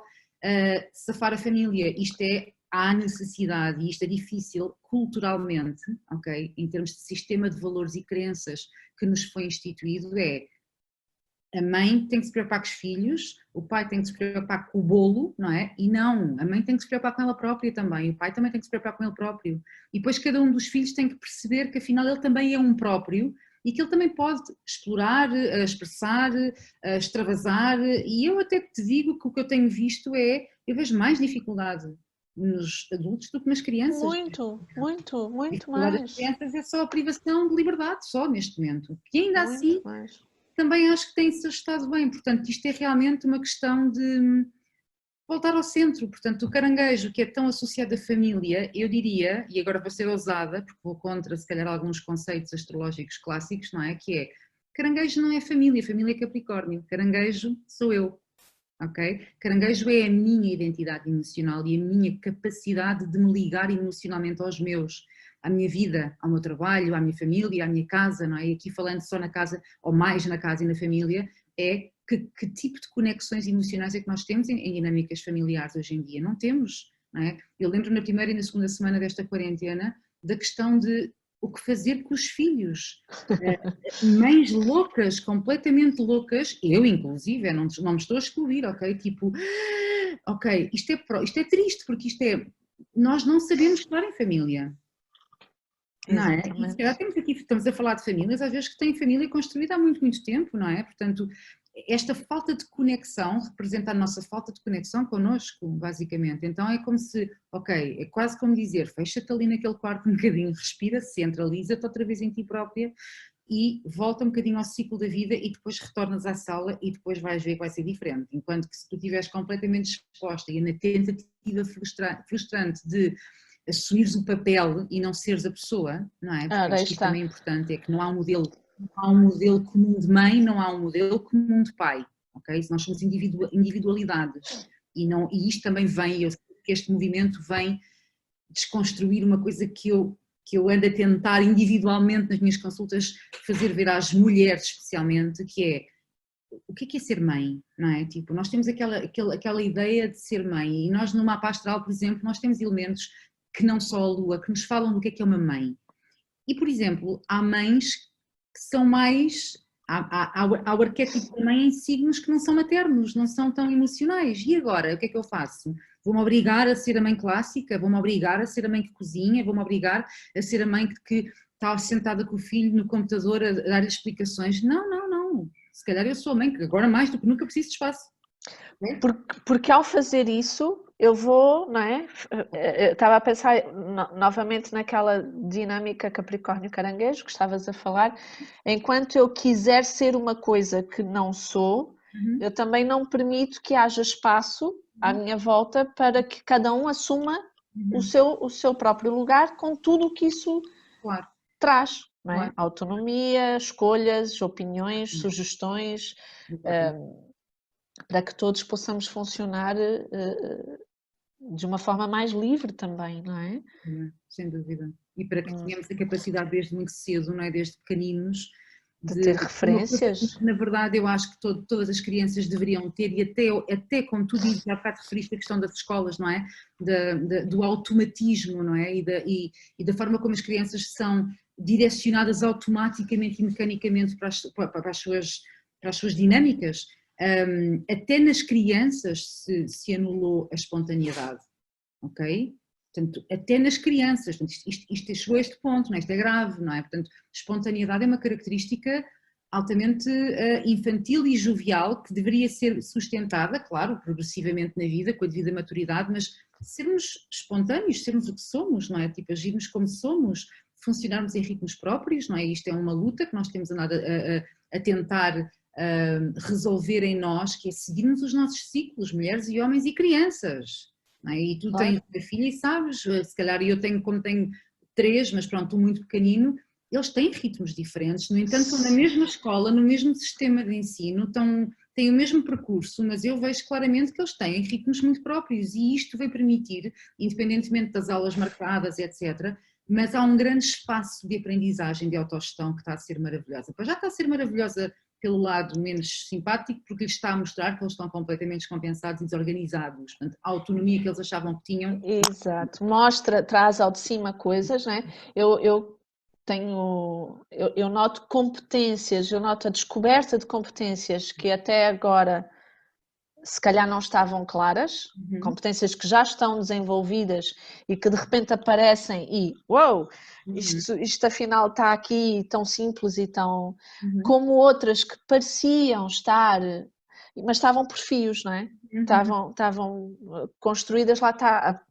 safar a família, isto é, há necessidade, e isto é difícil culturalmente, ok, em termos de sistema de valores e crenças que nos foi instituído, é a mãe tem que se preocupar com os filhos, o pai tem que se preocupar com o bolo, não é? E não, a mãe tem que se preocupar com ela própria também, o pai também tem que se preocupar com ele próprio. E depois cada um dos filhos tem que perceber que afinal ele também é um próprio e que ele também pode explorar, expressar, extravasar. E eu até te digo que o que eu tenho visto é, eu vejo mais dificuldade nos adultos do que nas crianças. Muito mais. As crianças é só a privação de liberdade, só neste momento. Que ainda muito assim... mais. também acho que tem-se ajustado bem. Portanto, isto é realmente uma questão de voltar ao centro. Portanto, o caranguejo, que é tão associado à família, eu diria, e agora vou ser ousada, porque vou contra, se calhar, alguns conceitos astrológicos clássicos, não é? Que é, caranguejo não é família é Capricórnio, caranguejo sou eu, ok? Caranguejo é a minha identidade emocional e a minha capacidade de me ligar emocionalmente aos meus, à minha vida, ao meu trabalho, à minha família, à minha casa, não é? E aqui falando só na casa, ou mais na casa e na família, é que tipo de conexões emocionais é que nós temos em dinâmicas familiares hoje em dia? Não temos, não é? Eu lembro na primeira e na segunda semana desta quarentena da questão de o que fazer com os filhos. Mães loucas, completamente loucas, eu inclusive, não me estou a excluir, ok? Tipo, ok, isto é triste, porque nós não sabemos estar em família. Não é? E se calhar estamos a falar de famílias, às vezes que têm família construída há muito, muito tempo, não é? Portanto, esta falta de conexão representa a nossa falta de conexão connosco, basicamente. Então é como se, ok, é quase como dizer, fecha-te ali naquele quarto um bocadinho, respira, centraliza-te outra vez em ti própria e volta um bocadinho ao ciclo da vida e depois retornas à sala e depois vais ver que vai ser diferente. Enquanto que se tu estiveres completamente disposta e na tentativa frustrante de assumires o papel e não seres a pessoa, não é? Porque acho que isso também é importante, é que não há um modelo comum de mãe, não há um modelo comum de pai, ok? Nós somos individualidades e isto também vem, eu sei que este movimento vem desconstruir uma coisa que eu ando a tentar individualmente nas minhas consultas fazer ver às mulheres especialmente, que é o que é ser mãe, não é? Tipo, nós temos aquela ideia de ser mãe e nós no mapa astral, por exemplo, nós temos elementos que não só a lua, que nos falam do que é uma mãe. E, por exemplo, há mães que são mais... Há o arquétipo da mãe em signos que não são maternos, não são tão emocionais. E agora, o que é que eu faço? Vou-me obrigar a ser a mãe clássica? Vou-me obrigar a ser a mãe que cozinha? Vou-me obrigar a ser a mãe que está sentada com o filho no computador a dar-lhe explicações? Não, não, não. Se calhar eu sou a mãe que agora mais do que nunca preciso de espaço. Porque ao fazer isso, eu vou, não é? Eu estava a pensar novamente naquela dinâmica Capricórnio-Caranguejo que estavas a falar. Enquanto eu quiser ser uma coisa que não sou, eu também não permito que haja espaço à minha volta para que cada um assuma o seu próprio lugar com tudo o que isso traz. Não é? Autonomia, escolhas, opiniões, sugestões, para que todos possamos funcionar de uma forma mais livre também, não é? Sem dúvida. E para que tenhamos a capacidade desde muito cedo, não é? Desde pequeninos, de ter referências. Na verdade, eu acho que todas as crianças deveriam ter, e até como tu dizes, há bocado referiste a questão das escolas, não é? Do automatismo, não é? E da forma como as crianças são direcionadas automaticamente e mecanicamente para as suas dinâmicas. Até nas crianças se anulou a espontaneidade, ok? Portanto, até nas crianças, portanto, isto chegou a este ponto, não é? Isto é grave, não é? Portanto, espontaneidade é uma característica altamente infantil e jovial que deveria ser sustentada, claro, progressivamente na vida, com a devida maturidade, mas sermos espontâneos, sermos o que somos, não é? Tipo, agirmos como somos, funcionarmos em ritmos próprios, não é? Isto é uma luta que nós temos andado a tentar resolver em nós, que é seguirmos os nossos ciclos, mulheres e homens e crianças. Não é? E tu tens uma filha e sabes, se calhar eu como tenho 3, mas pronto, tu muito pequenino, eles têm ritmos diferentes, no entanto estão na mesma escola, no mesmo sistema de ensino, têm o mesmo percurso, mas eu vejo claramente que eles têm ritmos muito próprios e isto vai permitir, independentemente das aulas marcadas, etc., mas há um grande espaço de aprendizagem, de autogestão que está a ser maravilhosa. Pois já está a ser maravilhosa pelo lado menos simpático, porque lhes está a mostrar que eles estão completamente descompensados e desorganizados. Portanto, a autonomia que eles achavam que tinham... Exato. Traz ao de cima coisas, né? Eu noto competências, eu noto a descoberta de competências que até agora se calhar não estavam claras, competências que já estão desenvolvidas e que de repente aparecem e uau, isto afinal está aqui tão simples e tão... como outras que pareciam estar, mas estavam por fios, não é? Estavam construídas, lá está,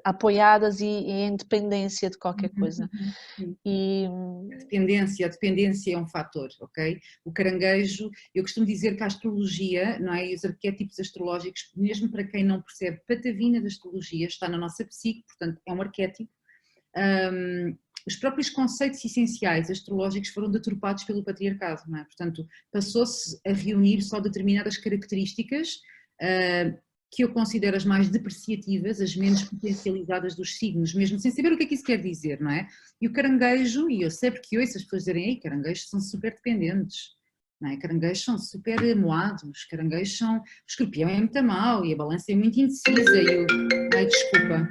apoiadas e em dependência de qualquer coisa. E... A dependência é um fator, ok? O caranguejo, eu costumo dizer que a astrologia, não é? E os arquétipos astrológicos, mesmo para quem não percebe patavina da astrologia, está na nossa psique, portanto é um arquétipo. Os próprios conceitos essenciais astrológicos foram deturpados pelo patriarcado, não é? Portanto, passou-se a reunir só determinadas características que eu considero as mais depreciativas, as menos potencializadas dos signos, mesmo sem saber o que é que isso quer dizer, não é? E o caranguejo, e eu sei porque ouço as pessoas dizerem, ei, caranguejos são super dependentes, não é? Caranguejos são super moados, caranguejos são... O escorpião é muito mau e a balança é muito indecisa e eu... Ai, desculpa.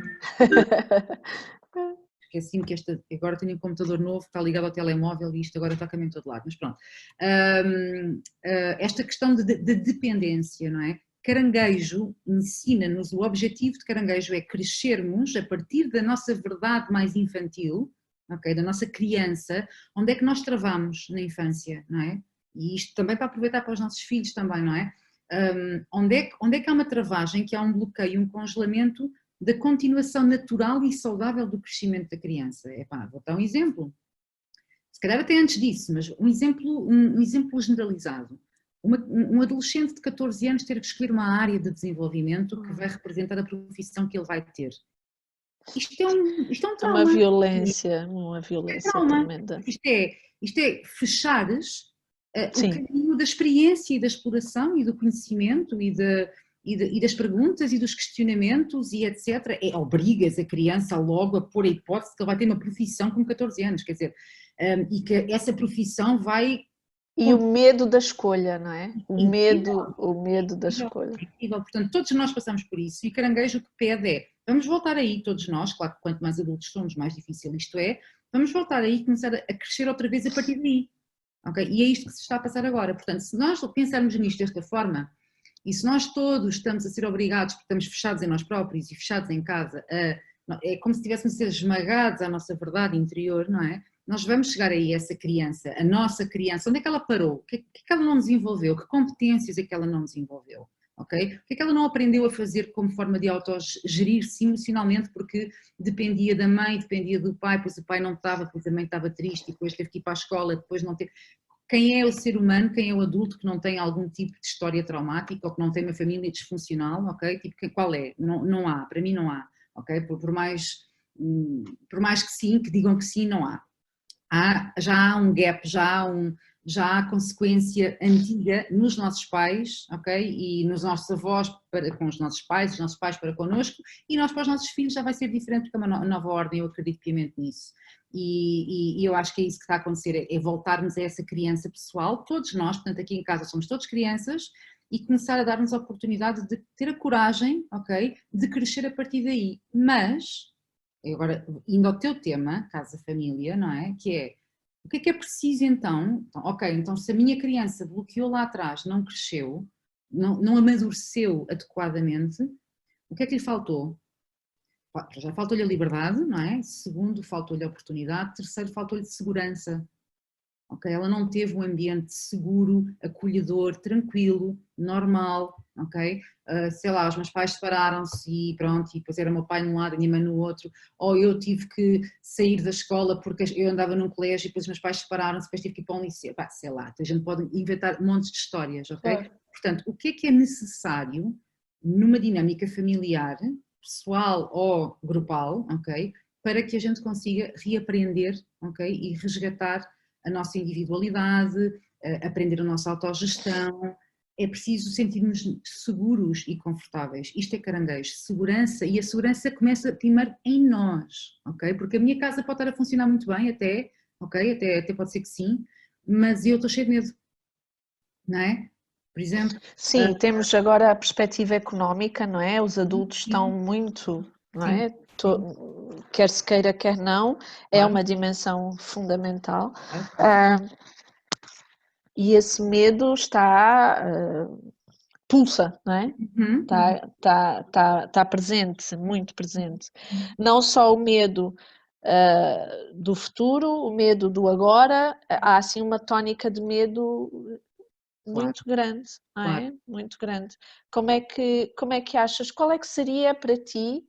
Esqueci-me que agora tenho um computador novo que está ligado ao telemóvel e isto agora está caminho todo lado, mas pronto. Esta questão de dependência, não é? Caranguejo ensina-nos, o objetivo de caranguejo é crescermos a partir da nossa verdade mais infantil, okay, da nossa criança, onde é que nós travamos na infância, não é? E isto também para aproveitar para os nossos filhos também, não é? Onde é que há uma travagem, que há um bloqueio, um congelamento da continuação natural e saudável do crescimento da criança. Epá, vou dar um exemplo. Se calhar até antes disso, mas um exemplo generalizado. Um adolescente de 14 anos ter que escolher uma área de desenvolvimento que vai representar a profissão que ele vai ter. Isto é um trauma. Uma violência tremenda. Isto é fechares o caminho da experiência e da exploração e do conhecimento e das perguntas e dos questionamentos e etc. Obrigas a criança logo a pôr a hipótese que ele vai ter uma profissão com 14 anos, quer dizer, e que essa profissão vai... E o medo da escolha, não é? O medo da escolha. Portanto, todos nós passamos por isso e o caranguejo o que pede é, vamos voltar aí todos nós, claro que quanto mais adultos somos, mais difícil isto é, vamos voltar aí e começar a crescer outra vez a partir daí. Okay? E é isto que se está a passar agora. Portanto, se nós pensarmos nisto desta forma, e se nós todos estamos a ser obrigados, porque estamos fechados em nós próprios e fechados em casa, é como se estivéssemos a ser esmagados à nossa verdade interior, não é? Nós vamos chegar aí a essa criança, a nossa criança, onde é que ela parou? O que é que ela não desenvolveu? Que competências é que ela não desenvolveu? Okay? O que é que ela não aprendeu a fazer como forma de autogerir-se emocionalmente, porque dependia da mãe, dependia do pai, pois o pai não estava, pois a mãe estava triste, e depois teve que ir para a escola, depois não teve... Quem é o ser humano, quem é o adulto que não tem algum tipo de história traumática ou que não tem uma família disfuncional, ok? Tipo, qual é? Não há, para mim não há, ok? Por mais que sim, que digam que sim, não há. Já há um gap, já há consequência antiga nos nossos pais, ok? E nos nossos avós com os nossos pais para connosco, e nós para os nossos filhos já vai ser diferente porque é uma nova ordem, eu acredito piamente nisso. E eu acho que é isso que está a acontecer, é voltarmos a essa criança pessoal, todos nós, portanto aqui em casa somos todos crianças, e começar a dar-nos a oportunidade de ter a coragem, ok? De crescer a partir daí. Mas, agora indo ao teu tema, casa-família, não é? Que é, o que é preciso então? Ok, então se a minha criança bloqueou lá atrás, não cresceu, não amadureceu adequadamente, o que é que lhe faltou? Já faltou-lhe a liberdade, não é? Segundo, faltou-lhe a oportunidade. Terceiro, faltou-lhe segurança. Okay? Ela não teve um ambiente seguro, acolhedor, tranquilo, normal, ok? Sei lá, os meus pais separaram-se e pronto, e depois era o meu pai num lado e a minha mãe no outro, ou eu tive que sair da escola porque eu andava num colégio e depois os meus pais separaram-se, depois tive que ir para um liceu, sei lá, a gente pode inventar montes de histórias, ok? Claro. Portanto, o que é necessário numa dinâmica familiar, pessoal ou grupal, ok? Para que a gente consiga reaprender, ok? E resgatar a nossa individualidade, aprender a nossa autogestão. É preciso sentirmos seguros e confortáveis. Isto é caranguejo, segurança, e a segurança começa primeiro em nós, ok? Porque a minha casa pode estar a funcionar muito bem até, ok? Até pode ser que sim, mas eu estou cheio de medo, não é? Por exemplo... Sim, temos agora a perspectiva económica, não é? Os adultos estão muito, não é? Quer se queira, quer não, é uma dimensão fundamental. E esse medo pulsa, não é? Está presente, muito presente. Não só o medo do futuro, o medo do agora, há assim uma tónica de medo muito grande, não é? Claro. Muito grande. Como é que achas, qual é que seria para ti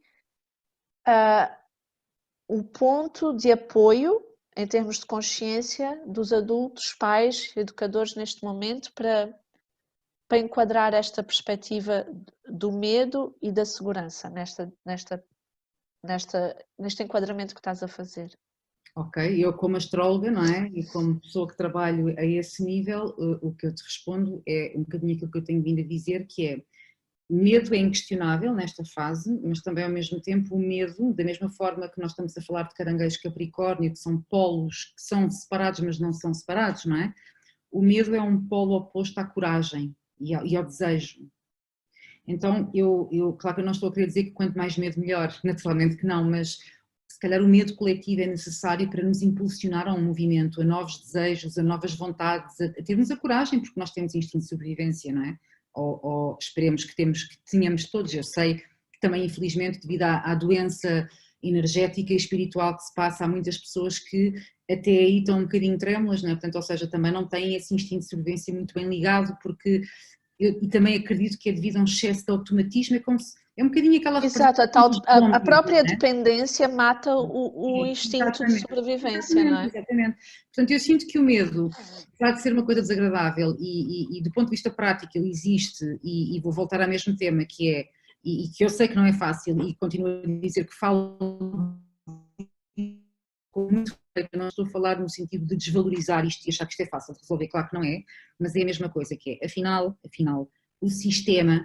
o ponto de apoio em termos de consciência dos adultos, pais, educadores neste momento para enquadrar esta perspectiva do medo e da segurança neste enquadramento que estás a fazer. Ok, eu como astróloga, não é? E como pessoa que trabalho a esse nível, o que eu te respondo é um bocadinho aquilo que eu tenho vindo a dizer, que é medo é inquestionável nesta fase, mas também ao mesmo tempo o medo, da mesma forma que nós estamos a falar de caranguejo Capricórnio, que são polos que são separados, mas não são separados, não é? O medo é um polo oposto à coragem e ao desejo. Então, claro que eu não estou a querer dizer que quanto mais medo melhor, naturalmente que não, mas se calhar o medo coletivo é necessário para nos impulsionar a um movimento, a novos desejos, a novas vontades, a termos a coragem, porque nós temos instinto de sobrevivência, não é? Ou esperemos que tenhamos todos. Eu sei que também, infelizmente, devido à doença energética e espiritual que se passa, há muitas pessoas que até aí estão um bocadinho trêmulas, não é? Portanto, ou seja, também não têm esse instinto de sobrevivência muito bem ligado, porque e também acredito que é devido a um excesso de automatismo, é um bocadinho aquela Exato, a própria dependência mata o instinto de sobrevivência, não é? Exatamente. Portanto, eu sinto que o medo, apesar de ser uma coisa desagradável e do ponto de vista prático ele existe, e vou voltar ao mesmo tema, que é, e que eu sei que não é fácil, e continuo a dizer que falo com muito respeito, eu não estou a falar no sentido de desvalorizar isto e achar que isto é fácil de resolver, claro que não é, mas é a mesma coisa, que é, afinal, o sistema,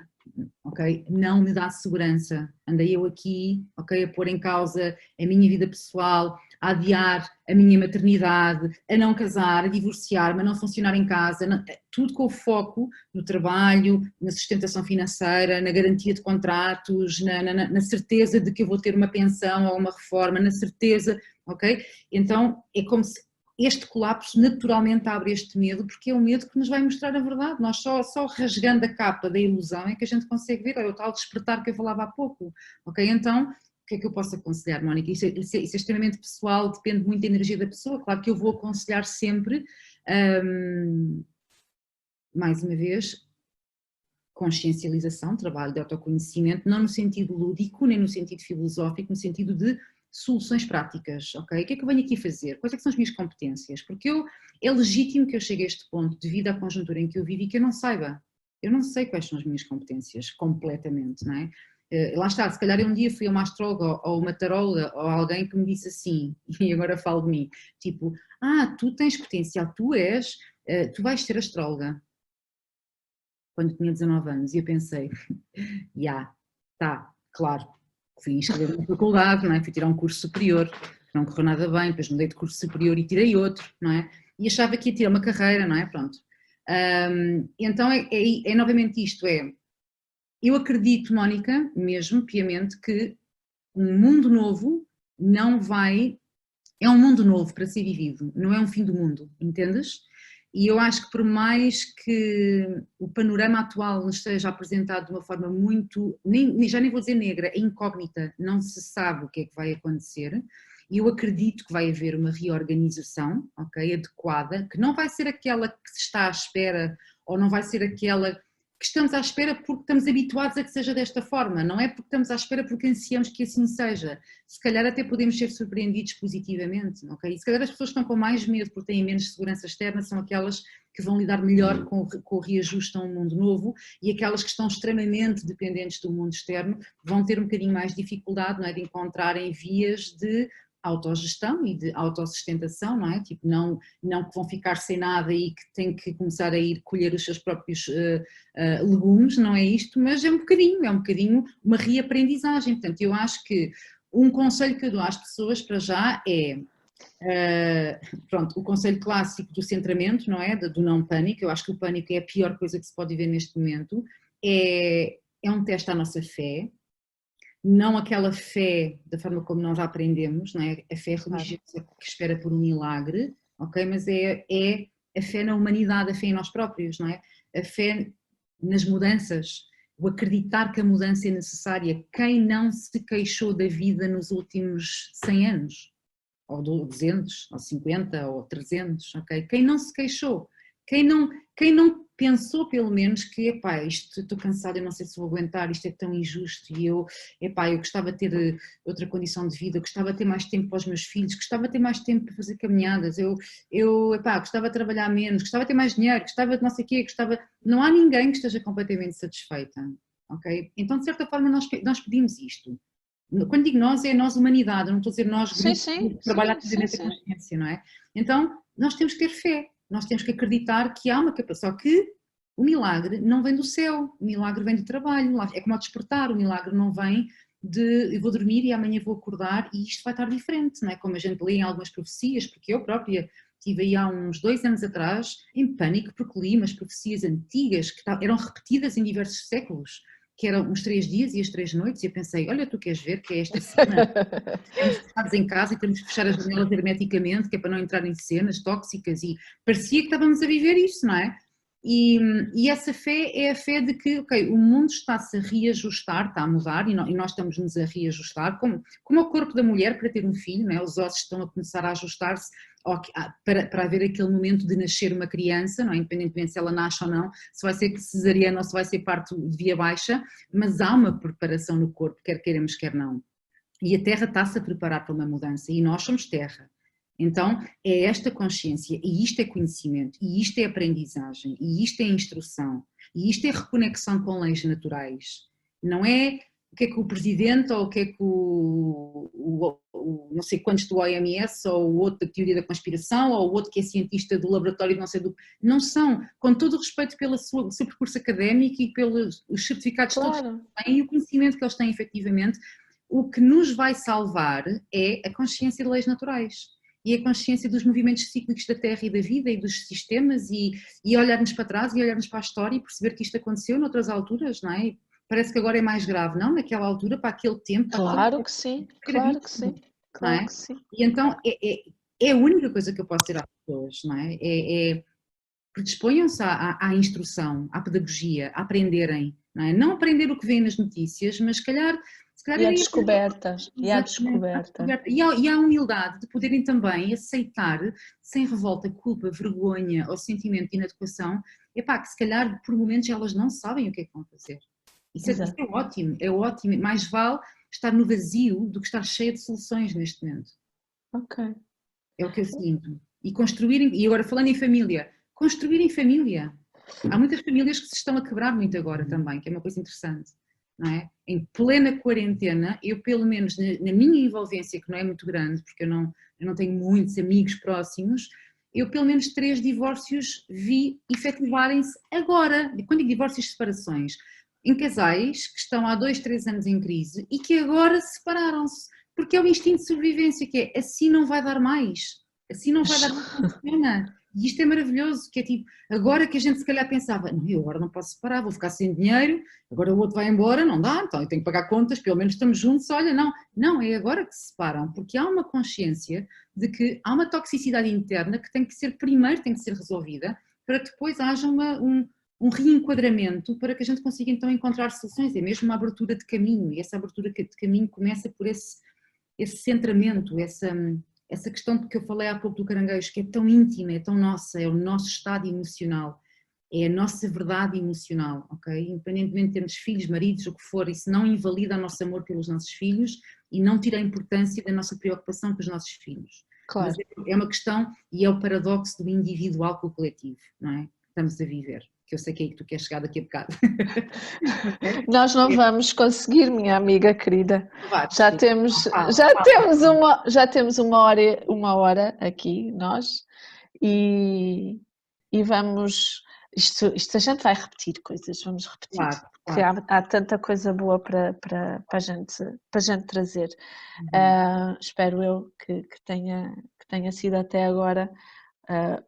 ok, não me dá segurança. Andei eu aqui, ok, a pôr em causa a minha vida pessoal, a adiar a minha maternidade, a não casar, a divorciar-me, a não funcionar em casa, tudo com o foco no trabalho, na sustentação financeira, na garantia de contratos, na certeza de que eu vou ter uma pensão ou uma reforma, na certeza, ok? Então é como se este colapso naturalmente abre este medo, porque é o medo que nos vai mostrar a verdade. Nós só rasgando a capa da ilusão é que a gente consegue ver, é o tal despertar que eu falava há pouco, ok? Então, o que é que eu posso aconselhar, Mónica? Isso é extremamente pessoal, depende muito da energia da pessoa. Claro que eu vou aconselhar sempre, mais uma vez, consciencialização, trabalho de autoconhecimento, não no sentido lúdico, nem no sentido filosófico, no sentido de soluções práticas, ok? O que é que eu venho aqui fazer? Quais é que são as minhas competências? Porque é legítimo que eu chegue a este ponto devido à conjuntura em que eu vivo e que eu não saiba. Eu não sei quais são as minhas competências completamente, não é? Lá está, se calhar um dia fui a uma astróloga ou uma taróloga ou alguém que me disse assim, e agora falo de mim, tipo, tu tens potencial, tu vais ser astróloga. Quando tinha 19 anos, e eu pensei, claro, fui inscrever na faculdade, não é? Fui tirar um curso superior, não correu nada bem, depois mudei de curso superior e tirei outro, não é? E achava que ia tirar uma carreira, não é? Pronto. Então é novamente isto, eu acredito, Mónica, mesmo, piamente, que um mundo novo não vai, é um mundo novo para ser vivido, não é um fim do mundo, entendes? E eu acho que por mais que o panorama atual nos esteja apresentado de uma forma muito, já nem vou dizer negra, é incógnita, não se sabe o que é que vai acontecer, e eu acredito que vai haver uma reorganização, ok, adequada, que não vai ser aquela que se está à espera, ou não vai ser aquela que estamos à espera porque estamos habituados a que seja desta forma, não é porque estamos à espera porque ansiamos que assim seja. Se calhar até podemos ser surpreendidos positivamente, ok? E se calhar as pessoas que estão com mais medo porque têm menos segurança externa são aquelas que vão lidar melhor com o reajuste a um mundo novo, e aquelas que estão extremamente dependentes do mundo externo vão ter um bocadinho mais dificuldade, não é, de encontrarem vias de autogestão e de autossustentação, não é? Tipo, não que vão ficar sem nada e que têm que começar a ir colher os seus próprios legumes, não é isto, mas é um bocadinho uma reaprendizagem. Portanto, eu acho que um conselho que eu dou às pessoas para já é, pronto, o conselho clássico do centramento, não é? Do não pânico. Eu acho que o pânico é a pior coisa que se pode ver neste momento, é um teste à nossa fé, não aquela fé da forma como nós a aprendemos, não é? A fé religiosa que espera por um milagre, ok? Mas é a fé na humanidade, a fé em nós próprios, não é? A fé nas mudanças, o acreditar que a mudança é necessária. Quem não se queixou da vida nos últimos 100 anos? Ou 200, ou 50, ou 300, ok? Quem não se queixou? quem não pensou pelo menos que, epá, isto, estou cansada, eu não sei se vou aguentar, isto é tão injusto e eu, epá, eu gostava de ter outra condição de vida, eu gostava de ter mais tempo para os meus filhos, gostava de ter mais tempo para fazer caminhadas, epá, gostava de trabalhar menos, gostava de ter mais dinheiro, gostava de não sei o quê, gostava... Não há ninguém que esteja completamente satisfeita, ok? Então, de certa forma, nós pedimos isto. Quando digo nós, é nós, humanidade, não estou a dizer nós, Sim, grupo sim, que trabalha sim, sim, ativamente a sim. consciência, não é? Então, nós temos que ter fé, nós temos que acreditar que há uma capacidade, só que o milagre não vem do céu, o milagre vem do trabalho, é como ao despertar, o milagre não vem de eu vou dormir e amanhã vou acordar e isto vai estar diferente, não é? Como a gente lê em algumas profecias, porque eu própria estive aí há uns 2 anos atrás em pânico porque li umas profecias antigas que eram repetidas em diversos séculos, que eram uns 3 dias e as 3 noites, e eu pensei, olha, tu queres ver que é esta cena? Temos fechados em casa e temos que fechar as janelas hermeticamente, que é para não entrar em cenas tóxicas, e parecia que estávamos a viver isto, não é? E essa fé é a fé de que, ok, o mundo está-se a reajustar, está a mudar, e nós estamos-nos a reajustar, como o corpo da mulher para ter um filho, não é? Os ossos estão a começar a ajustar-se para haver aquele momento de nascer uma criança, não é? Independentemente se ela nasce ou não, se vai ser cesariana ou se vai ser parto de via baixa, mas há uma preparação no corpo, quer queiramos, quer não. E a Terra está-se a preparar para uma mudança e nós somos Terra. Então é esta consciência, e isto é conhecimento, e isto é aprendizagem, e isto é instrução, e isto é reconexão com leis naturais. Não é o que é que o presidente ou o que é que o não sei quantos do OMS ou o outro da teoria da conspiração ou o outro que é cientista do laboratório não sei do... Não são, com todo o respeito pelo seu percurso académico e pelos os certificados todos Claro. que têm e o conhecimento que eles têm efetivamente, o que nos vai salvar é a consciência de leis naturais e a consciência dos movimentos cíclicos da Terra e da vida e dos sistemas e olharmos para trás e olharmos para a história e perceber que isto aconteceu noutras alturas, não é? Parece que agora é mais grave, não? Naquela altura, para aquele tempo, para aquele Claro tempo, que sim, é claro que sim, gravíssimo, não claro é? que sim. E então é a única coisa que eu posso dizer às pessoas, não é? Predisponham-se à instrução, à pedagogia, a aprenderem, não é? Não aprender o que vem nas notícias, mas se calhar E a irem descoberta, e a exatamente, descoberta. e a humildade de poderem também aceitar, sem revolta, culpa, vergonha ou sentimento de inadequação, epá, que se calhar por momentos elas não sabem o que é que vão fazer. Isso Exato. é ótimo, mais vale estar no vazio do que estar cheia de soluções neste momento. Ok. É o que eu sinto. E construírem, e agora falando em família, construírem família. Há muitas famílias que se estão a quebrar muito agora também, que é uma coisa interessante, não é? Em plena quarentena, eu pelo menos na minha envolvência, que não é muito grande, porque eu não tenho muitos amigos próximos, eu pelo menos 3 divórcios vi efetivarem-se agora, quando digo divórcios, separações, em casais que estão há 2, 3 anos em crise e que agora separaram-se, porque é o instinto de sobrevivência, que é assim não vai dar mais, assim não vai dar mais, funciona. E isto é maravilhoso, que é tipo, agora que a gente se calhar pensava, não, eu agora não posso separar, vou ficar sem dinheiro, agora o outro vai embora, não dá, então eu tenho que pagar contas, pelo menos estamos juntos, olha, não, é agora que se separam, porque há uma consciência de que há uma toxicidade interna que tem que ser, primeiro tem que ser resolvida, para que depois haja um reenquadramento para que a gente consiga então encontrar soluções, é mesmo uma abertura de caminho, e essa abertura de caminho começa por esse centramento, essa questão que eu falei há pouco do caranguejo, que é tão íntima, é tão nossa, é o nosso estado emocional, é a nossa verdade emocional, ok? Independentemente de termos filhos, maridos, o que for, isso não invalida o nosso amor pelos nossos filhos e não tira a importância da nossa preocupação com os nossos filhos. Mas Claro. é uma questão e é o paradoxo do individual com o coletivo, não é? Estamos a viver, que eu sei que é aí que tu queres chegar daqui a bocado. Nós não vamos conseguir, minha amiga querida. Vais, Já sim. temos, Fala, já fala. temos uma hora aqui, nós, e, e vamos, isto a gente vai repetir coisas, vamos repetir, Claro, porque claro. há tanta coisa boa para a gente trazer. Uhum. Espero eu que tenha sido até agora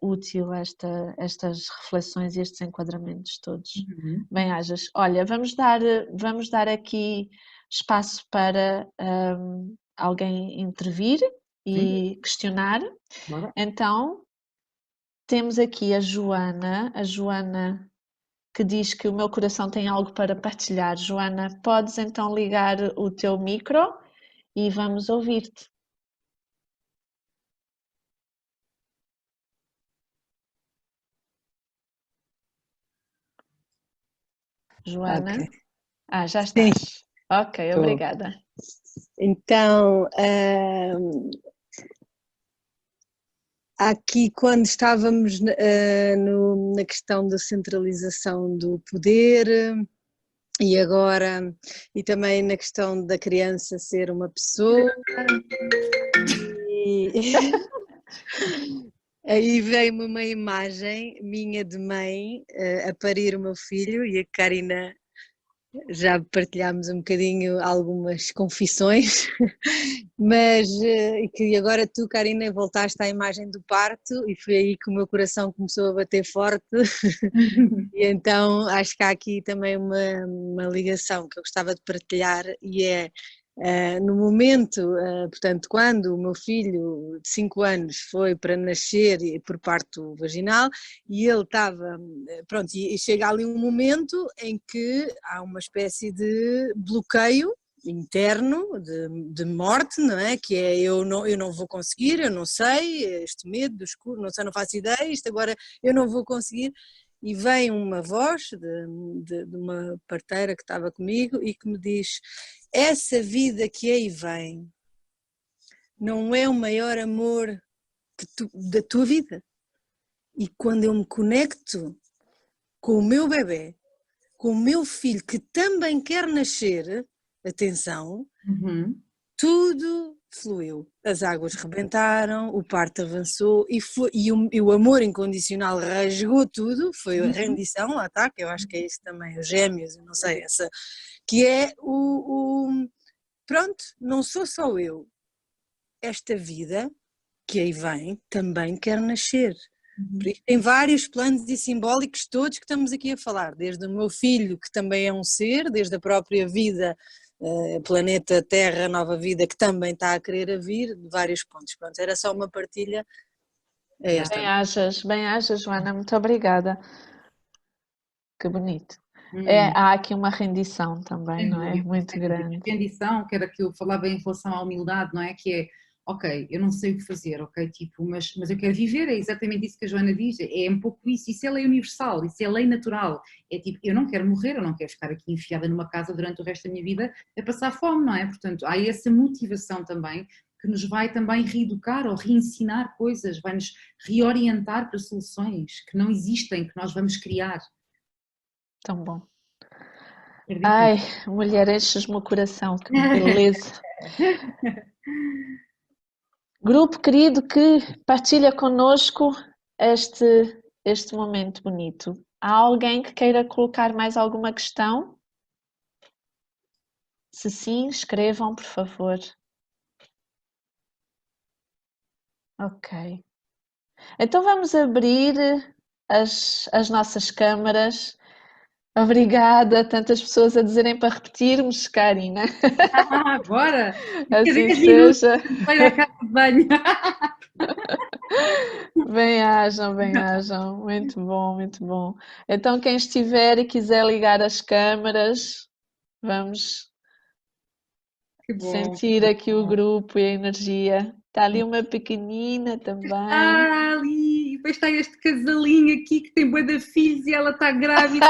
útil estas reflexões e estes enquadramentos todos. Uhum. Bem-ajas. Olha, vamos dar aqui espaço para alguém intervir Sim, e questionar. bora. Então, temos aqui a Joana que diz que o meu coração tem algo para partilhar. Joana, podes então ligar o teu micro e vamos ouvir-te. Joana? Ok. Já Sim. estás. Ok, Tô. obrigada. Então, aqui quando estávamos na questão da centralização do poder e agora, e também na questão da criança ser uma pessoa, e aí veio-me uma imagem minha de mãe a parir o meu filho e a Karina. Já partilhámos um bocadinho algumas confissões, mas e agora tu, Karina, voltaste à imagem do parto e foi aí que o meu coração começou a bater forte e então acho que há aqui também uma ligação que eu gostava de partilhar e é no momento, portanto, quando o meu filho de 5 anos foi para nascer por parto vaginal e ele estava, pronto, e chega ali um momento em que há uma espécie de bloqueio interno, de morte, não é? Que é eu não vou conseguir, eu não sei, este medo do escuro, não sei, não faço ideia, isto agora eu não vou conseguir. E vem uma voz de uma parteira que estava comigo e que me diz: essa vida que aí vem não é o maior amor da tua vida. E quando eu me conecto com o meu bebê, com o meu filho que também quer nascer, atenção, tudo fluiu. As águas rebentaram, o parto avançou e o amor incondicional rasgou tudo, foi a rendição, lá está, que eu acho que é isso também, os gêmeos, não sei, que é pronto, não sou só eu, esta vida que aí vem também quer nascer. Por isso tem vários planos e simbólicos todos que estamos aqui a falar, desde o meu filho, que também é um ser, desde a própria vida, planeta Terra, nova vida, que também está a querer a vir, de vários pontos. Pronto, era só uma partilha a esta. Bem hajas, Joana, muito obrigada. Que bonito. Hum. Há aqui uma rendição também, Sem não é? dúvida, Muito sem dúvida. grande. Rendição, que era que eu falava em relação à humildade, não é? Que é, ok, eu não sei o que fazer, ok, tipo, mas eu quero viver, é exatamente isso que a Joana diz, é um pouco isso é lei universal, isso é lei natural, é tipo, eu não quero morrer, eu não quero ficar aqui enfiada numa casa durante o resto da minha vida a passar fome, não é? Portanto, há essa motivação também que nos vai também reeducar ou reensinar coisas, vai-nos reorientar para soluções que não existem, que nós vamos criar. Tão bom. Acredito. Ai, mulher, enches-me o coração, que beleza. Grupo querido que partilha connosco este momento bonito. Há alguém que queira colocar mais alguma questão? Se sim, escrevam, por favor. Ok. Então vamos abrir as nossas câmaras. Obrigada, tantas pessoas a dizerem para repetirmos, Karina. Bora! Assim 10 minutos, seja. vai à casa de banho. Bem-ajam, bem-ajam. Muito bom, muito bom. Então, quem estiver e quiser ligar as câmaras, vamos Que bom. sentir aqui o grupo e a energia. Está ali uma pequenina também. Ali, e depois está este casalinho aqui que tem bué de filhos e ela está grávida,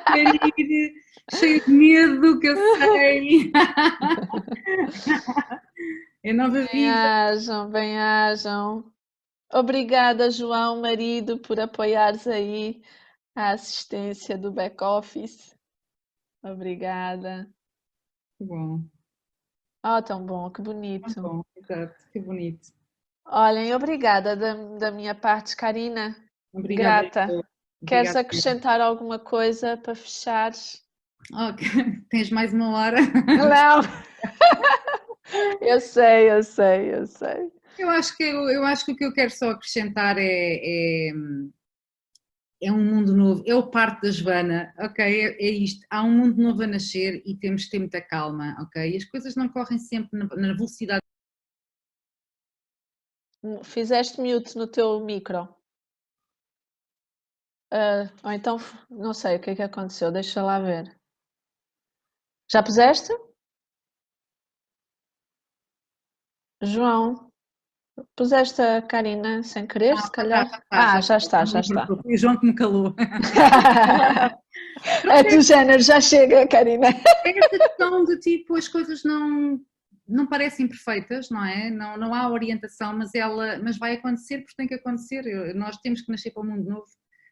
vai parir, cheia de medo, que eu sei. É nova vida. Bem-ajam, bem-ajam. Obrigada, João, marido, por apoiares aí a assistência do back-office. Obrigada. Que bom. Oh, tão bom, que Que bonito. bom, exato, que bonito. Olhem, obrigada da minha parte, Karina. Obrigada. Grata. Queres Obrigada. acrescentar alguma coisa para fechares? Ok, tens mais uma hora? Não! Eu sei, eu sei, eu sei. Eu acho que o que eu quero só acrescentar é um mundo novo, é o parto da Joana, ok? É isto, há um mundo novo a nascer e temos de ter muita calma, ok? E as coisas não correm sempre na velocidade. Fizeste mute no teu micro. Ou então, não sei o que é que aconteceu, deixa lá ver. Já puseste? João, puseste a Karina sem querer, se calhar? Já Já está, já está. está. Foi o João que me calou. É do género, já chega, Karina. É essa questão de tipo, as coisas não parecem perfeitas, não é? Não há orientação, mas vai acontecer porque tem que acontecer. Nós temos que nascer para um mundo novo.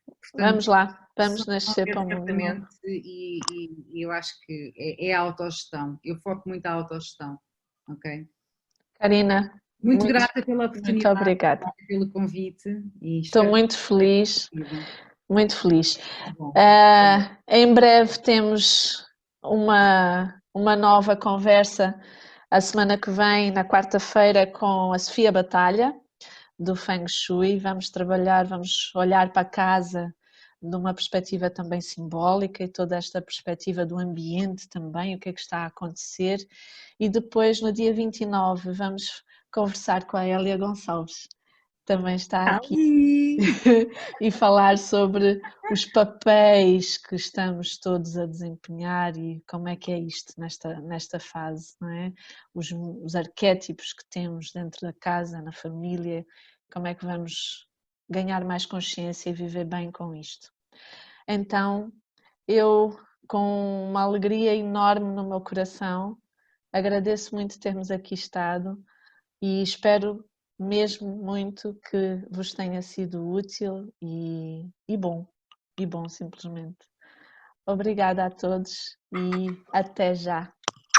Portanto, Vamos lá, vamos só nascer para o mundo novo. certamente, e eu acho que é a autogestão. Eu foco muito a autogestão, ok? Karina, Muito grata pela muito oportunidade, obrigada. pelo convite e Estou espero muito feliz, que tenha sido muito feliz. bom. Em breve temos uma nova conversa a semana que vem, na quarta-feira, com a Sofia Batalha, do Feng Shui. Vamos trabalhar, vamos olhar para a casa numa perspectiva também simbólica e toda esta perspectiva do ambiente também, o que é que está a acontecer. E depois, no dia 29, vamos conversar com a Hélia Gonçalves, também está aqui, e falar sobre os papéis que estamos todos a desempenhar e como é que é isto nesta fase, não é? Os arquétipos que temos dentro da casa, na família, como é que vamos ganhar mais consciência e viver bem com isto. Então, eu, com uma alegria enorme no meu coração, agradeço muito termos aqui estado e espero mesmo muito que vos tenha sido útil e bom simplesmente. Obrigada a todos e até já.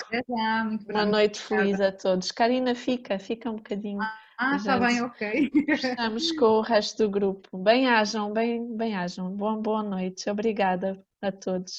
Até já, muito Uma noite feliz a todos. Karina, fica um bocadinho. está bem, ok. Estamos com o resto do grupo. Bem-ajam. Boa noite. Obrigada a todos.